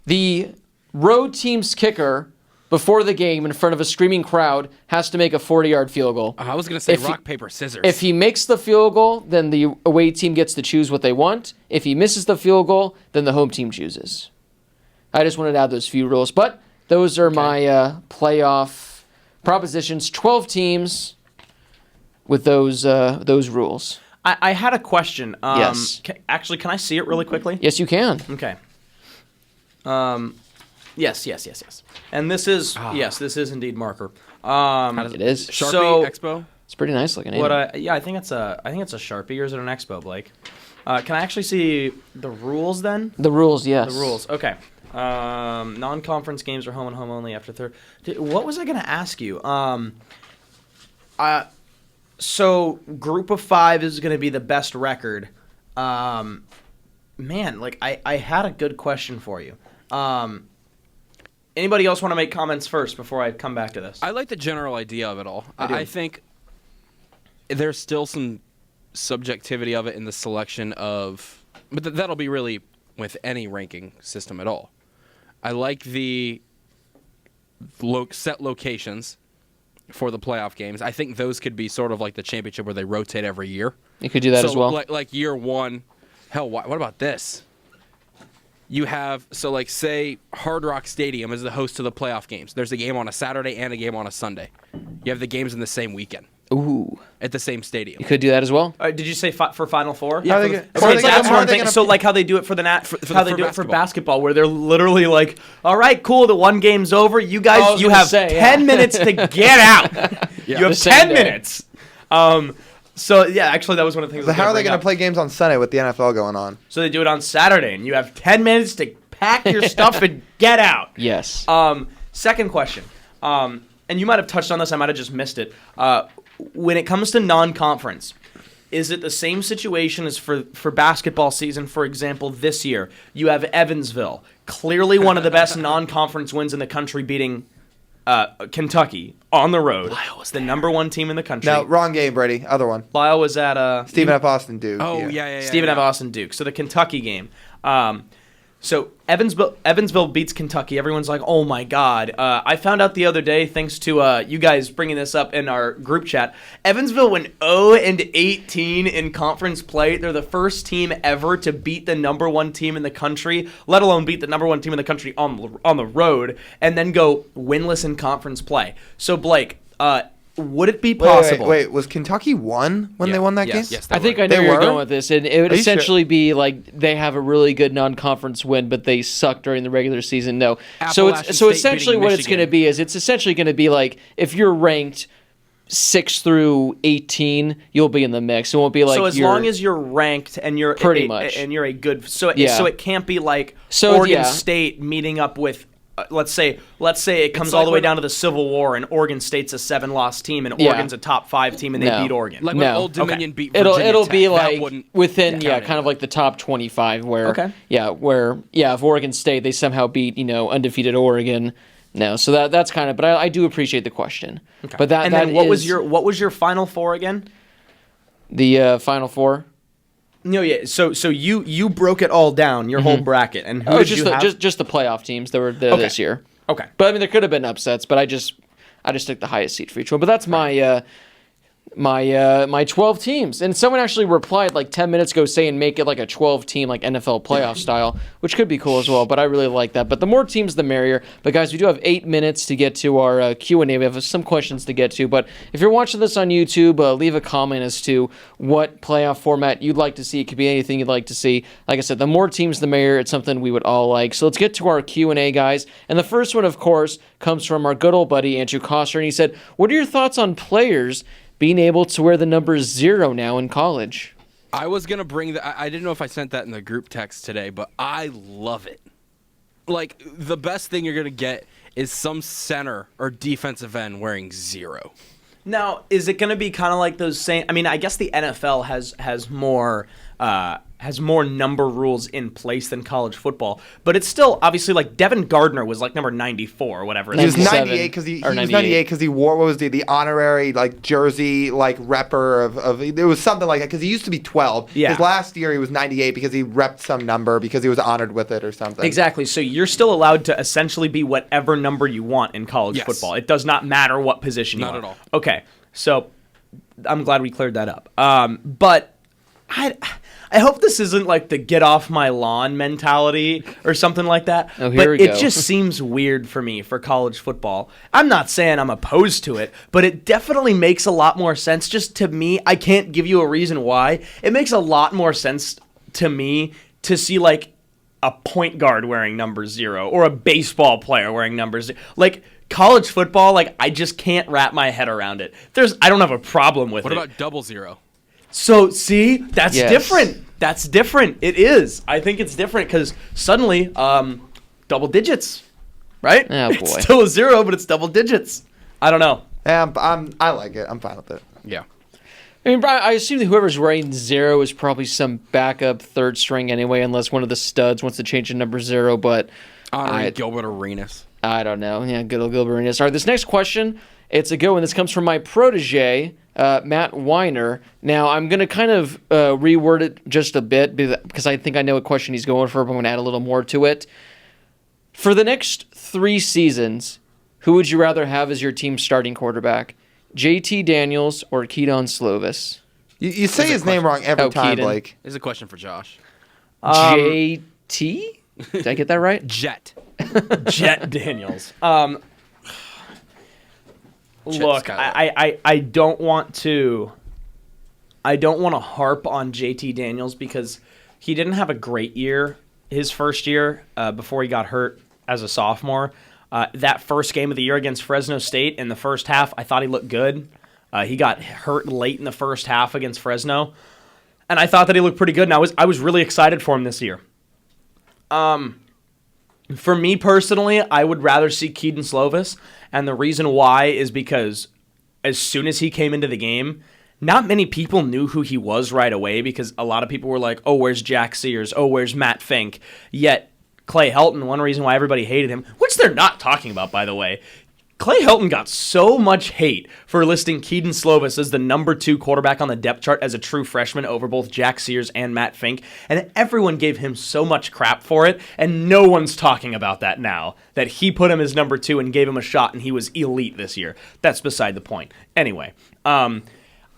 The road team's kicker, before the game in front of a screaming crowd, has to make a 40-yard field goal. I was going to say rock, paper, scissors. If he makes the field goal, then the away team gets to choose what they want. If he misses the field goal, then the home team chooses. I just wanted to add those few rules. But those are my playoff propositions. 12 teams with those rules. I had a question. Yes. Actually, can I see it really quickly? Yes, you can. Okay. Yes. And this is this is indeed marker. It is. Sharpie so- Expo? It's pretty nice looking. I think it's a Sharpie, or is it an Expo, Blake? Can I actually see the rules then? The rules, yes. The rules. Okay. Non-conference games are home and home only after third. What was I going to ask you? So group of 5 is going to be the best record. Man, like I had a good question for you. Anybody else want to make comments first before I come back to this? I like the general idea of it all. I think there's still some subjectivity of it in the selection of, but that'll be really with any ranking system at all. I like the set locations for the playoff games. I think those could be sort of like the championship where they rotate every year. You could do that as well. Like year one. Hell, what about this? You have, say Hard Rock Stadium is the host of the playoff games. There's a game on a Saturday and a game on a Sunday. You have the games in the same weekend. Ooh. At the same stadium. You could do that as well. Did you say for Final Four? Yeah, Okay, that's that's what one thing. So like how they do it for the how they do it for basketball, where they're literally like, "All right, cool, the one game's over. You guys, you have 10 minutes to get out. You have 10 minutes." So yeah, actually, that was one of the things. So how are they going to play games on Sunday with the NFL going on? So they do it on Saturday, and you have 10 minutes to pack your stuff and get out. Yes. Second question, and you might have touched on this. I might have just missed it. When it comes to non-conference, is it the same situation as for basketball season? For example, this year you have Evansville, clearly one of the best non-conference wins in the country, beating Kentucky on the road. Lyle was the number 1 team in the country. No, wrong game, Brady. Other one. Lyle was at Stephen F. Austin Duke. Oh, yeah. Stephen F. Austin Duke. So the Kentucky game. So Evansville beats Kentucky. Everyone's like, oh my God. I found out the other day, thanks to you guys bringing this up in our group chat, Evansville went 0-18 in conference play. They're the first team ever to beat the number 1 team in the country, let alone beat the number 1 team in the country on the road, and then go winless in conference play. So Blake, would it be possible? Wait, was Kentucky 1 when they won that game? Yes, I think I know They where you're were? going with this, and it would Are you essentially be like they have a really good non-conference win, but they suck during the regular season. No, Appalachian so State essentially beating what it's going to Michigan. be is it's essentially going to be like if you're ranked 6 through 18, you'll be in the mix. It won't be like so as long as you're ranked and you're Pretty much. and you're a good so Yeah. so it can't be like So, Oregon yeah. State meeting up with let's say it comes like all the way when- down to the Civil War and Oregon State's a 7-loss team and Yeah. Oregon's a top 5 team and they No. beat Oregon. Like when No. Old Dominion beat it'll Virginia Tech, be that like wouldn't within count kind of like the top 25 where Okay. if Oregon State they somehow beat undefeated Oregon. No, so that's kind of, but I do appreciate the question. Okay. But that and that then what is was your Final Four again? the Final Four. No, yeah. So you broke it all down, your whole bracket, and who Oh, did just you the, have? just the playoff teams that were there this year. Okay. But I mean, there could have been upsets, but I just took the highest seed for each one. But that's my 12 teams. And someone actually replied like 10 minutes ago saying make it like a 12-team like NFL playoff style, which could be cool as well. But I really like that. But the more teams, the merrier. But guys, we do have 8 minutes to get to our Q&A. We have some questions to get to. But if you're watching this on YouTube, leave a comment as to what playoff format you'd like to see. It could be anything you'd like to see. Like I said, the more teams, the merrier. It's something we would all like. So let's get to our Q&A, guys. And the first one, of course, comes from our good old buddy, Andrew Koster. And he said, what are your thoughts on players being able to wear the number 0 now in college? I was going to bring I didn't know if I sent that in the group text today, but I love it. like the best thing you're gonna get is some center or defensive end wearing 0. Now, is it going to be kind of like those same? I mean, I guess the NFL has more number rules in place than college football, but it's still obviously like Devin Gardner was like number 94 or whatever. He was 97 98 because he or was 98. 98 because he wore, what was the honorary like jersey like repper of it was something like that because he used to be 12. Yeah. His last year he was 98 because he repped some number because he was honored with it or something. Exactly. So you're still allowed to essentially be whatever number you want in college Yes. football. It does not matter what position you Not are. at all. Okay. So I'm glad we cleared that up. But I hope this isn't like the get off my lawn mentality or something like that. Oh, here but we go. it just seems weird for me for college football. I'm not saying I'm opposed to it, but it definitely makes a lot more sense. Just to me, I can't give you a reason why. It makes a lot more sense to me to see like a point guard wearing number 0 or a baseball player wearing number 0. Like college football, like I just can't wrap my head around it. I don't have a problem with What it. about 00? So, see, that's Yes. different. That's different. It is. I think it's different because suddenly, double digits, right? Oh, boy. It's still a 0, but it's double digits. I don't know. Yeah, I like it. I'm fine with it. Yeah. I mean, Brian, I assume that whoever's wearing 0 is probably some backup third string anyway, unless one of the studs wants to change to number 0. But Honoring I- Gilbert Arenas. I don't know. Yeah, good old Gilbert Arenas. All right, this next question, it's a good one. This comes from my protege, Matt Weiner. Now, I'm going to kind of reword it just a bit because I think I know what question he's going for, but I'm going to add a little more to it. For the next 3 seasons, who would you rather have as your team's starting quarterback? JT Daniels or Keaton Slovis? You say his name wrong every Oh, time, Keaton. Blake. This is a question for Josh. JT? Did I get that right? Jet. Jet Daniels. Look, Skylar. I don't want to harp on JT Daniels because he didn't have a great year his first year before he got hurt as a sophomore. That first game of the year against Fresno State in the first half, I thought he looked good. He got hurt late in the first half against Fresno, and I thought that he looked pretty good. And I was really excited for him this year. For me personally, I would rather see Keaton Slovis, and the reason why is because as soon as he came into the game, not many people knew who he was right away because a lot of people were like, oh, where's Jack Sears? Oh, where's Matt Fink? Yet Clay Helton, one reason why everybody hated him, which they're not talking about, by the way, Clay Helton got so much hate for listing Keaton Slovis as the number 2 quarterback on the depth chart as a true freshman over both Jack Sears and Matt Fink, and everyone gave him so much crap for it, and no one's talking about that now, that he put him as number 2 and gave him a shot, and he was elite this year. That's beside the point. Anyway,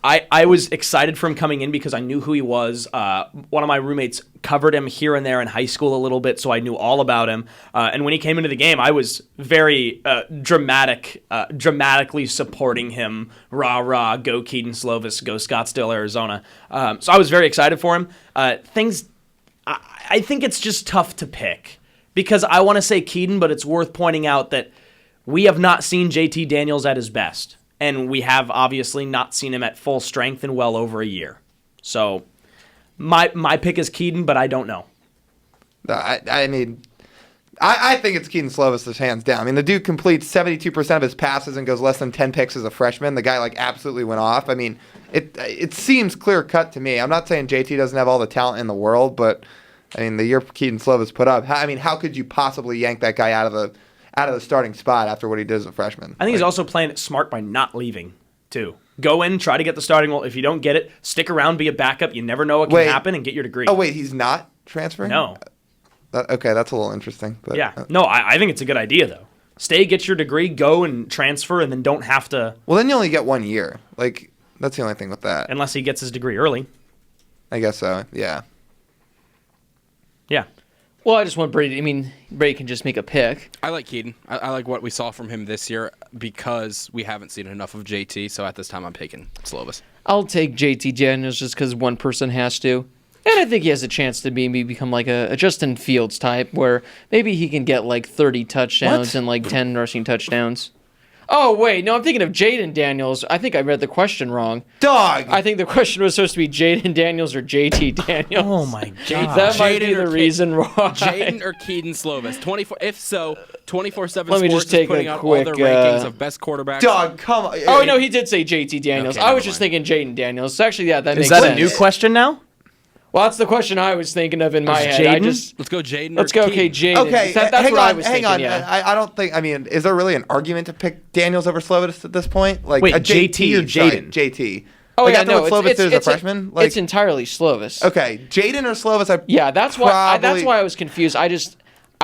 I was excited for him coming in because I knew who he was. One of my roommates covered him here and there in high school a little bit, so I knew all about him. And when he came into the game, I was very dramatically supporting him. Rah, rah, go Keaton Slovis, go Scottsdale, Arizona. So I was very excited for him. I think it's just tough to pick because I want to say Keaton, but it's worth pointing out that we have not seen JT Daniels at his best. And we have obviously not seen him at full strength in well over a year. So my pick is Keaton, but I don't know. I mean, I think it's Keaton Slovis hands down. I mean, the dude completes 72% of his passes and goes less than 10 picks as a freshman. The guy like absolutely went off. I mean, it seems clear cut to me. I'm not saying JT doesn't have all the talent in the world, but I mean, the year Keaton Slovis put up. How could you possibly yank that guy out of the starting spot after what he did as a freshman? I think he's also playing it smart by not leaving, too. Go in, try to get the starting role. If you don't get it, stick around, be a backup. You never know what can happen, and get your degree. Oh, wait, he's not transferring? No. Okay, that's a little interesting. But, Yeah. No, I think it's a good idea, though. Stay, get your degree, go and transfer, and then don't have to, well, then you only get 1 year. Like, that's the only thing with that. unless he gets his degree early. I guess so, yeah. Yeah. Well, I just want Brady. I mean, Brady can just make a pick. I like Keaton. I like what we saw from him this year because we haven't seen enough of JT. So at this time, I'm picking Slovis. I'll take JT Daniels just because one person has to. And I think he has a chance to maybe become like a Justin Fields type where maybe he can get like 30 touchdowns and like 10 rushing touchdowns. Oh, wait. No, I'm thinking of Jaden Daniels. I think I read the question wrong. Dog. I think the question was supposed to be Jaden Daniels or JT Daniels. Oh my god. That might be Jaden the or reason why. Jaden or Keaton Slovis? 24. If so, 24/7 Let me Sports just take is putting a out all their quick, rankings of best quarterbacks. Dog, come on. Oh, no, he did say JT Daniels. Okay, I was never just thinking Jaden Daniels. So actually, yeah, that Is makes that sense. a new question now? Well, that's the question I was thinking of in my Is head. Jaden? Let's go, Jaden. Let's or go, okay, Keaton. Jaden. Okay, That's hang what on, I was hang thinking, on. yeah. I don't think. I mean, is there really an argument to pick Daniels over Slovis at this point? Like Wait, a JT or sorry, Jaden? JT. Oh, Like, yeah, I no, thought Slovis is a freshman. Like, it's entirely Slovis. okay, Jaden or Slovis? Yeah, that's why. That's probably- why I was confused. I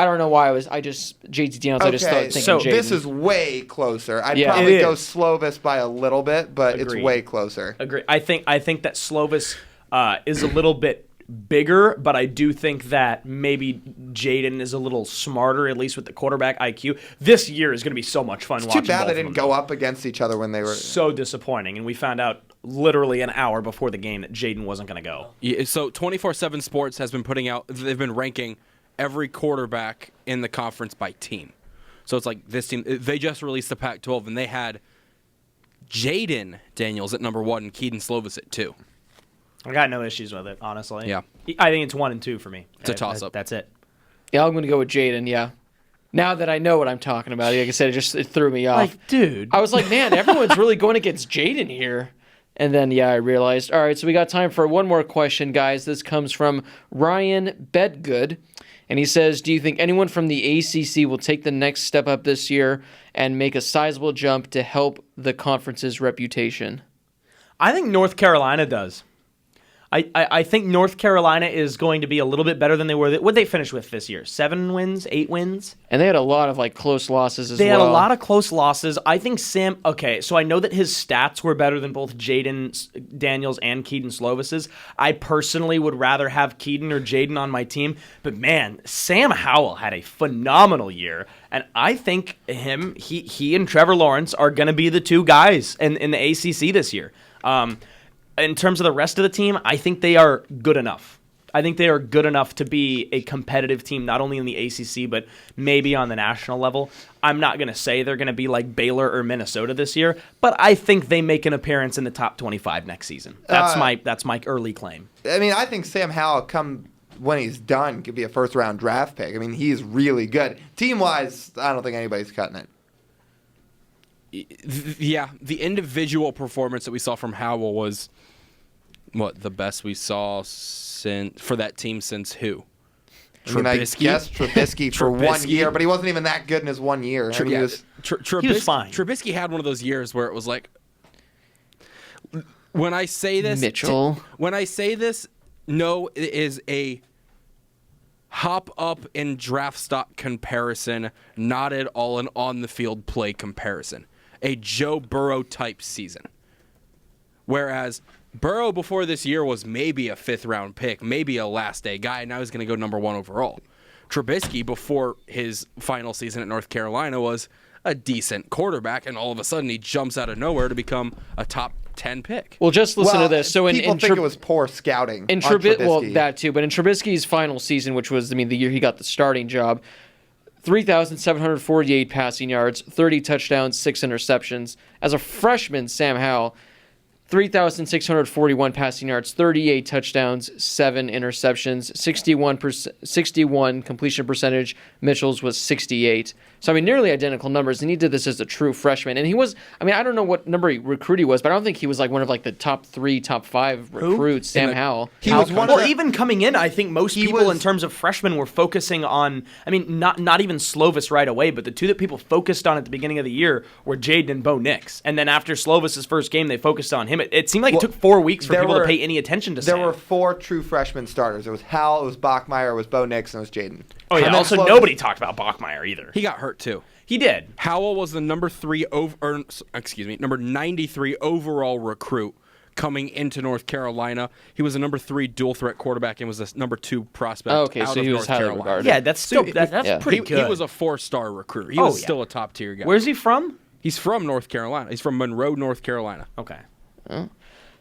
don't know why I just JT Daniels. I just started Okay, thinking so Jaden. this is way closer. I'd Yeah. probably It go is. Slovis by a little bit, but it's Agreed. way closer. Agree. I think that Slovis is a little bit bigger, but I do think that maybe Jaden is a little smarter, at least with the quarterback IQ. This year is going to be so much fun Too watching. bad both they of didn't them, go though. up against each other when they were. So disappointing, and we found out literally an hour before the game that Jaden wasn't going to go. Yeah, so 24/7 Sports has been putting out. They've been ranking every quarterback in the conference by team. So it's like this team. They just released the Pac-12, and they had Jaden Daniels at number 1 and Keaton Slovis at 2. I got no issues with it, honestly. Yeah. I think it's 1 and 2 for me. It's a toss-up. That's it. Yeah, I'm going to go with Jaden, yeah. Now that I know what I'm talking about, like I said, it threw me off. Like, dude. I was like, man, everyone's really going against Jaden here. And then, yeah, I realized. All right, so we got time for one more question, guys. This comes from Ryan Bedgood. And he says, do you think anyone from the ACC will take the next step up this year and make a sizable jump to help the conference's reputation? I think North Carolina does. I think North Carolina is going to be a little bit better than they were. What they finish with this year? 7 wins, 8 wins? And they had a lot of like close losses as They well. had a lot of close losses. I think Sam. Okay, so I know that his stats were better than both Jaden Daniels and Keaton Slovis's. I personally would rather have Keaton or Jaden on my team, but man, Sam Howell had a phenomenal year, and I think he and Trevor Lawrence are going to be the two guys in the ACC this year. In terms of the rest of the team, I think they are good enough. I think they are good enough to be a competitive team, not only in the ACC, but maybe on the national level. I'm not going to say they're going to be like Baylor or Minnesota this year, but I think they make an appearance in the top 25 next season. That's my early claim. I mean, I think Sam Howell, when he's done, could be a first-round draft pick. I mean, he's really good. Team-wise, I don't think anybody's cutting it. Yeah, the individual performance that we saw from Howell was the best we saw for that team since who? I mean, I Trubisky? guess Trubisky for 1 Trubisky? year, but he wasn't even that good in his 1 year. I mean, he was, He was fine. Trubisky had one of those years where it was like, when I say this, Mitchell. when I say this, no, it is a hop up in draft stock comparison, not at all an on the field play comparison. A Joe Burrow type season. Whereas Burrow before this year was maybe a 5th round pick, maybe a last day guy, and now he's going to go number 1 overall. Trubisky before his final season at North Carolina was a decent quarterback, and all of a sudden he jumps out of nowhere to become a top 10 pick. Well, just listen to this. So people in think it was poor scouting. In on Trubisky, well, Trubisky. that too. But in Trubisky's final season, which was, the year he got the starting job, 3,748 passing yards, 30 touchdowns, 6 interceptions. As a freshman, Sam Howell, 3,641 passing yards, 38 touchdowns, 7 interceptions, 61 completion percentage. Mitchell's was 68. So, nearly identical numbers, and he did this as a true freshman. And he was, I don't know what number recruit he was, but I don't think he was like one of like the top 3, top 5 recruits, Sam Howell. He was one of the, Even coming in, I think most people in terms of freshmen were focusing on, not even Slovis right away, but the two that people focused on at the beginning of the year were Jaden and Bo Nix. And then after Slovis's first game, they focused on him. It seemed like it took 4 weeks for people to pay any attention to Sam. There were 4 true freshman starters. It was Howell, it was Bachmeier, it was Bo Nix, and it was Jaden. Oh, yeah. And then Also, Slovis. nobody talked about Bachmeier either. He got hurt too. He did. Howell was the number 93 overall recruit coming into North Carolina. He was a number 3 dual threat quarterback and was the number 2 prospect. Oh, okay, out so of he was North highly Carolina. regarded. Yeah, that's still that's yeah. pretty He good. was a 4-star recruit. He Oh, was yeah. still a top tier guy. Where's he from? He's from North Carolina. He's from Monroe, North Carolina. Okay.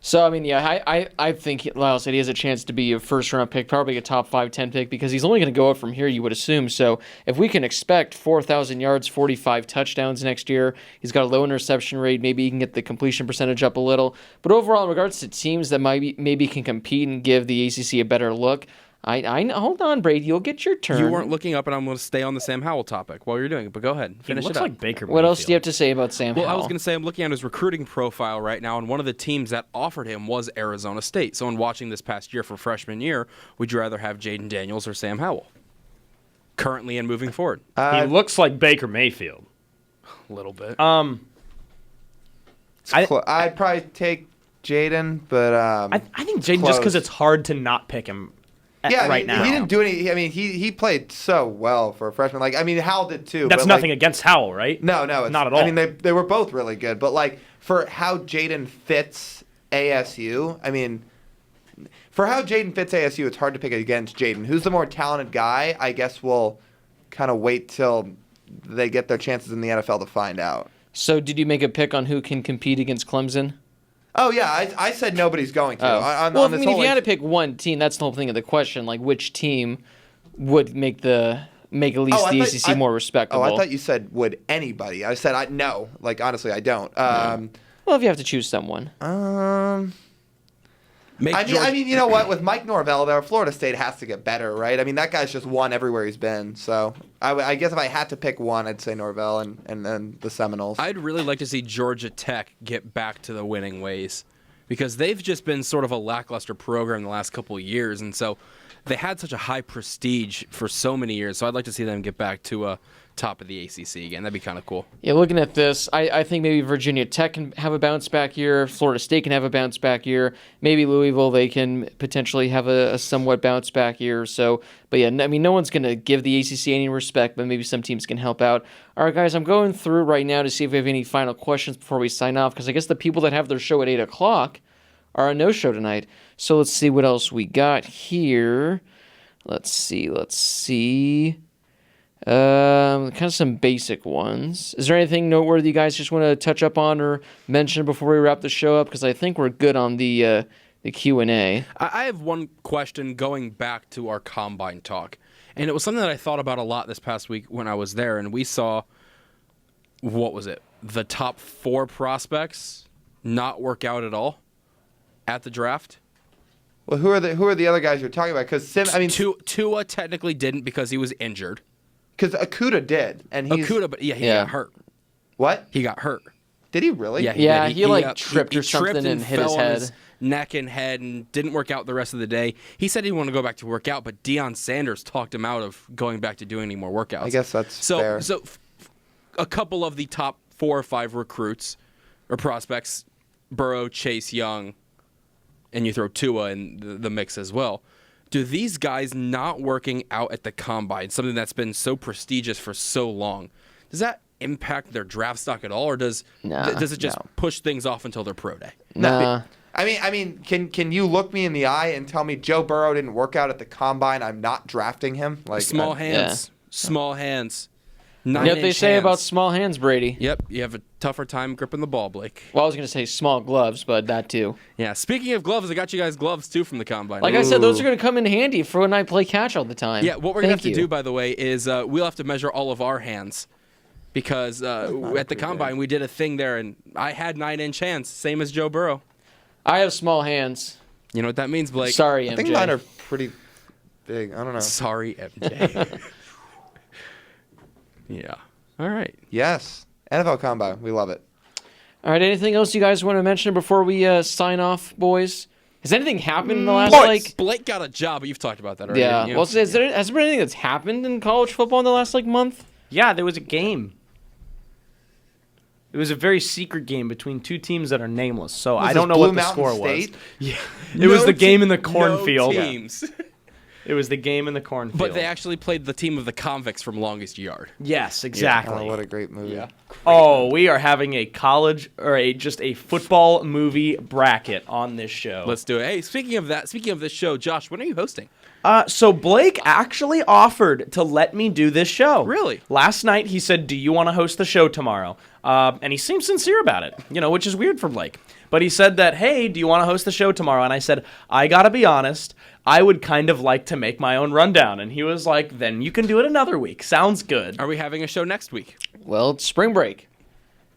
So, I mean, yeah, I think Lyle said he has a chance to be a first-round pick, probably a top 5, 10 pick, because he's only going to go up from here, you would assume. So, if we can expect 4,000 yards, 45 touchdowns next year, he's got a low interception rate, maybe he can get the completion percentage up a little. But overall, in regards to teams that maybe can compete and give the ACC a better look, I hold on, Brady, you'll get your turn. You weren't looking up, and I'm going to stay on the Sam Howell topic while you're doing it. But go ahead, He finish looks it up. like Baker What else do you have Mayfield. to say about Sam Well, Howell? I was going to say I'm looking at his recruiting profile right now, and one of the teams that offered him was Arizona State. So in watching this past year for freshman year, would you rather have Jaden Daniels or Sam Howell? Currently and moving forward. He looks like Baker Mayfield. A little bit. I- I'd probably take Jaden, but I think Jaden, just because close. it's hard to not pick him yeah, right now. he didn't do any. I mean, he played so well for a freshman. Like, I mean, Howell did too. That's but, nothing like, against Howell, right? No, it's not at all. I mean, they were both really good, but like for how Jaden fits ASU, I mean, for how Jaden fits ASU, it's hard to pick against Jaden. Who's the more talented guy? I guess we'll kind of wait till they get their chances in the NFL to find out. So, did you make a pick on who can compete against Clemson? Oh yeah, I said nobody's going to. On Well, this I mean, if whole, you had to like- pick one team, that's the whole thing of the question. Like, which team would make at least the ACC more respectable? Oh, I thought you said would anybody. I said no. Like honestly, I don't. Well, if you have to choose someone. Make I Georgia- mean, you know what? With Mike Norvell there, Florida State has to get better, right? I mean, that guy's just won everywhere he's been. So I guess if I had to pick one, I'd say Norvell and then the Seminoles. I'd really like to see Georgia Tech get back to the winning ways because they've just been sort of a lackluster program the last couple of years, and so they had such a high prestige for so many years. So I'd like to see them get back to top of the ACC again. That'd be kind of cool. Yeah, looking at this, I think maybe Virginia Tech can have a bounce back year. Florida State can have a bounce back year. Maybe Louisville, they can potentially have a somewhat bounce back year or so. But yeah, I mean, no one's going to give the ACC any respect, but maybe some teams can help out. All right, guys, I'm going through right now to see if we have any final questions before we sign off, because I guess the people that have their show at 8 o'clock are a no-show tonight. So let's see what else we got here. Let's see. Kind of some basic ones. Is there anything noteworthy you guys just want to touch up on or mention before we wrap the show up? Because I think we're good on the Q&A. I have one question going back to our combine talk, and it was something that I thought about a lot this past week when I was there, and we saw, what was it, the top 4 prospects not work out at all at the draft. Well, who are the other guys you're talking about? Because Tua technically didn't because he was injured. because Okuda did, and he's Okuda, but he Yeah. got hurt. what? He got hurt. Did he really? Yeah, Yeah, did. he, like, tripped or something tripped and hit his fell on head. neck and head, and didn't work out the rest of the day. He said he wanted to go back to work out, but Deion Sanders talked him out of going back to doing any more workouts. I guess that's so. fair. So, a couple of the top 4 or 5 recruits or prospects, Burrow, Chase Young, and you throw Tua in the mix as well. Do these guys not working out at the combine, something that's been so prestigious for so long, does that impact their draft stock at all, or does it just push things off until their pro day? Nah. I mean, can you look me in the eye and tell me Joe Burrow didn't work out at the combine? I'm not drafting him. Like Small hands. Small hands. 9 You know what they inch say hands. about small hands, Brady? Yep, you have a tougher time gripping the ball, Blake. Well, I was going to say small gloves, but that too. Yeah, speaking of gloves, I got you guys gloves too from the combine. Like I said, those are going to come in handy for when I play catch all the time. Yeah, what we're going to Thank have to you. do, by the way, is we'll have to measure all of our hands. Because at the combine, we did a thing there, and I had 9-inch hands, same as Joe Burrow. I have small hands. You know what that means, Blake? Sorry, MJ. I think mine are pretty big. I don't know. Sorry, MJ. Yeah. All right. Yes, NFL Combine. We love it. All right, anything else you guys want to mention before we sign off, boys? Has anything happened in the last, Blake got a job, but you've talked about that already. Yeah. haven't you? Well, has there been anything that's happened in college football in the last, month? Yeah, there was a game. It was a very secret game between 2 teams that are nameless, so I don't know Blue what the Mountain score State? was. Yeah, it was the game in the cornfield. No teams. It was the game in the cornfield. But they actually played the team of the convicts from Longest Yard. yes, exactly. Oh, what a great movie. Yeah. Oh, we are having a college or just a football movie bracket on this show. Let's do it. Hey, speaking of this show, Josh, when are you hosting? So Blake actually offered to let me do this show. Really? Last night he said, "Do you want to host the show tomorrow?" And he seemed sincere about it, which is weird for Blake. But he said that, hey, do you want to host the show tomorrow? And I said, I got to be honest, I would kind of like to make my own rundown. And he was like, then you can do it another week. Sounds good. Are we having a show next week? Well, it's spring break,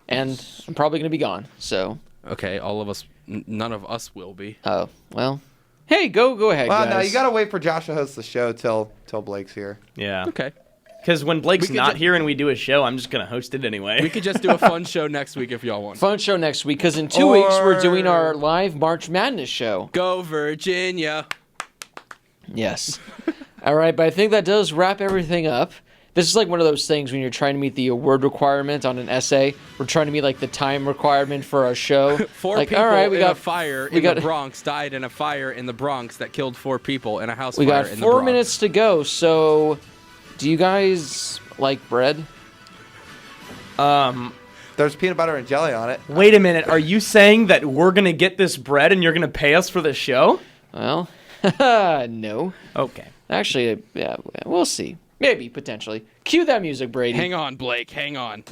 and I'm probably going to be gone, so. Okay, all of us, none of us will be. Oh, well. Hey, go ahead, Well, guys. no, you gotta wait for Josh to host the show till Blake's here. Yeah. Okay. Because when Blake's We could not ju- here and we do a show, I'm just going to host it anyway. We could just do a fun show next week if y'all want. Fun show next week, because in 2 weeks we're doing our live March Madness show. Go Virginia. Yes. All right, but I think that does wrap everything up. This is like one of those things when you're trying to meet the word requirement on an essay. We're trying to meet like the time requirement for our show. Four like, people all right, in a fire in the Bronx died in a fire in the Bronx that killed 4 people in a house We fire got in the 4 Bronx. minutes to go. So, do you guys like bread? There's peanut butter and jelly on it. Wait a minute. Are you saying that we're going to get this bread and you're going to pay us for the show? Well, no. Okay. Actually, yeah, we'll see. Maybe, potentially. Cue that music, Brady. Hang on, Blake. Hang on.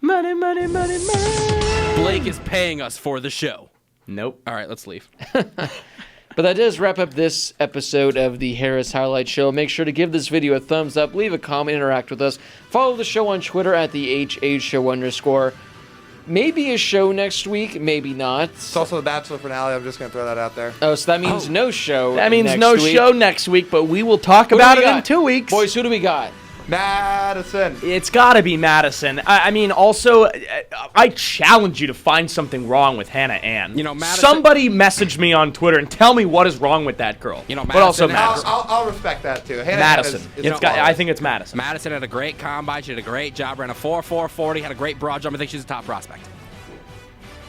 Money, money, money, money. Blake is paying us for the show. Nope. All right, let's leave. But that does wrap up this episode of the Harris Highlight Show. Make sure to give this video a thumbs up, leave a comment, interact with us. Follow the show on Twitter at the HHShow_. Maybe a show next week, maybe not. It's also the Bachelor finale. I'm just gonna throw that out there. Oh, so that means no show. That means next no week. show next week, but we will talk Who do about we it in got? 2 weeks. Boys, who do we got? Madison. It's got to be Madison. I mean, also, I challenge you to find something wrong with Hannah Ann. Madison- Somebody message me on Twitter and tell me what is wrong with that girl. But also Madison- Madison. I'll respect that too. Hannah Madison. is I think it's Madison. Madison had a great combine. She did a great job. Ran a 4.440. Had a great broad jump. I think she's a top prospect.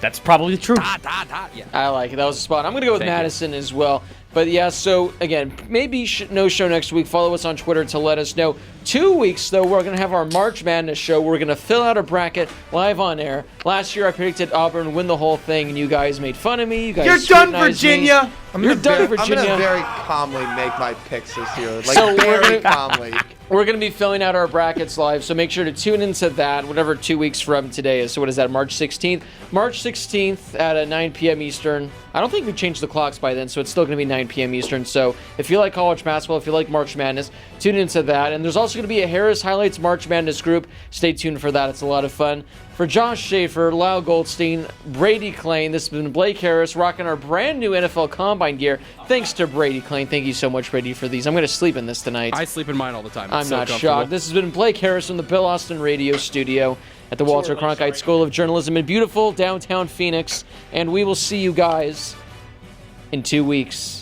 That's probably true. Yeah. I like it. That was a spot. I'm going to go with Thank you. Madison as well. But yeah, so again, maybe no show next week. Follow us on Twitter to let us know. 2 weeks, though, we're going to have our March Madness show. We're going to fill out a bracket live on air. Last year, I predicted Auburn win the whole thing, and you guys made fun of me. You guys You're done, scrutinized me. Virginia. You're done, I'm Virginia. gonna very calmly make my picks this year. Like So we're very gonna- calmly. We're going to be filling out our brackets live, so make sure to tune into that, whatever 2 weeks from today is. So what is that, March 16th? March 16th at 9 p.m. Eastern. I don't think we've changed the clocks by then, so it's still going to be 9 p.m. Eastern. So if you like college basketball, if you like March Madness, tune into that. And there's also going to be a Harris Highlights March Madness group. Stay tuned for that. It's a lot of fun. For Josh Schaefer, Lyle Goldstein, Brady Klain, this has been Blake Harris rocking our brand new NFL Combine gear. Thanks to Brady Klain. Thank you so much, Brady, for these. I'm going to sleep in this tonight. I sleep in mine all the time. It's I'm so not comfortable. shocked. This has been Blake Harris from the Bill Austin Radio Studio at the Walter Cronkite School of Journalism in beautiful downtown Phoenix. And we will see you guys in 2 weeks.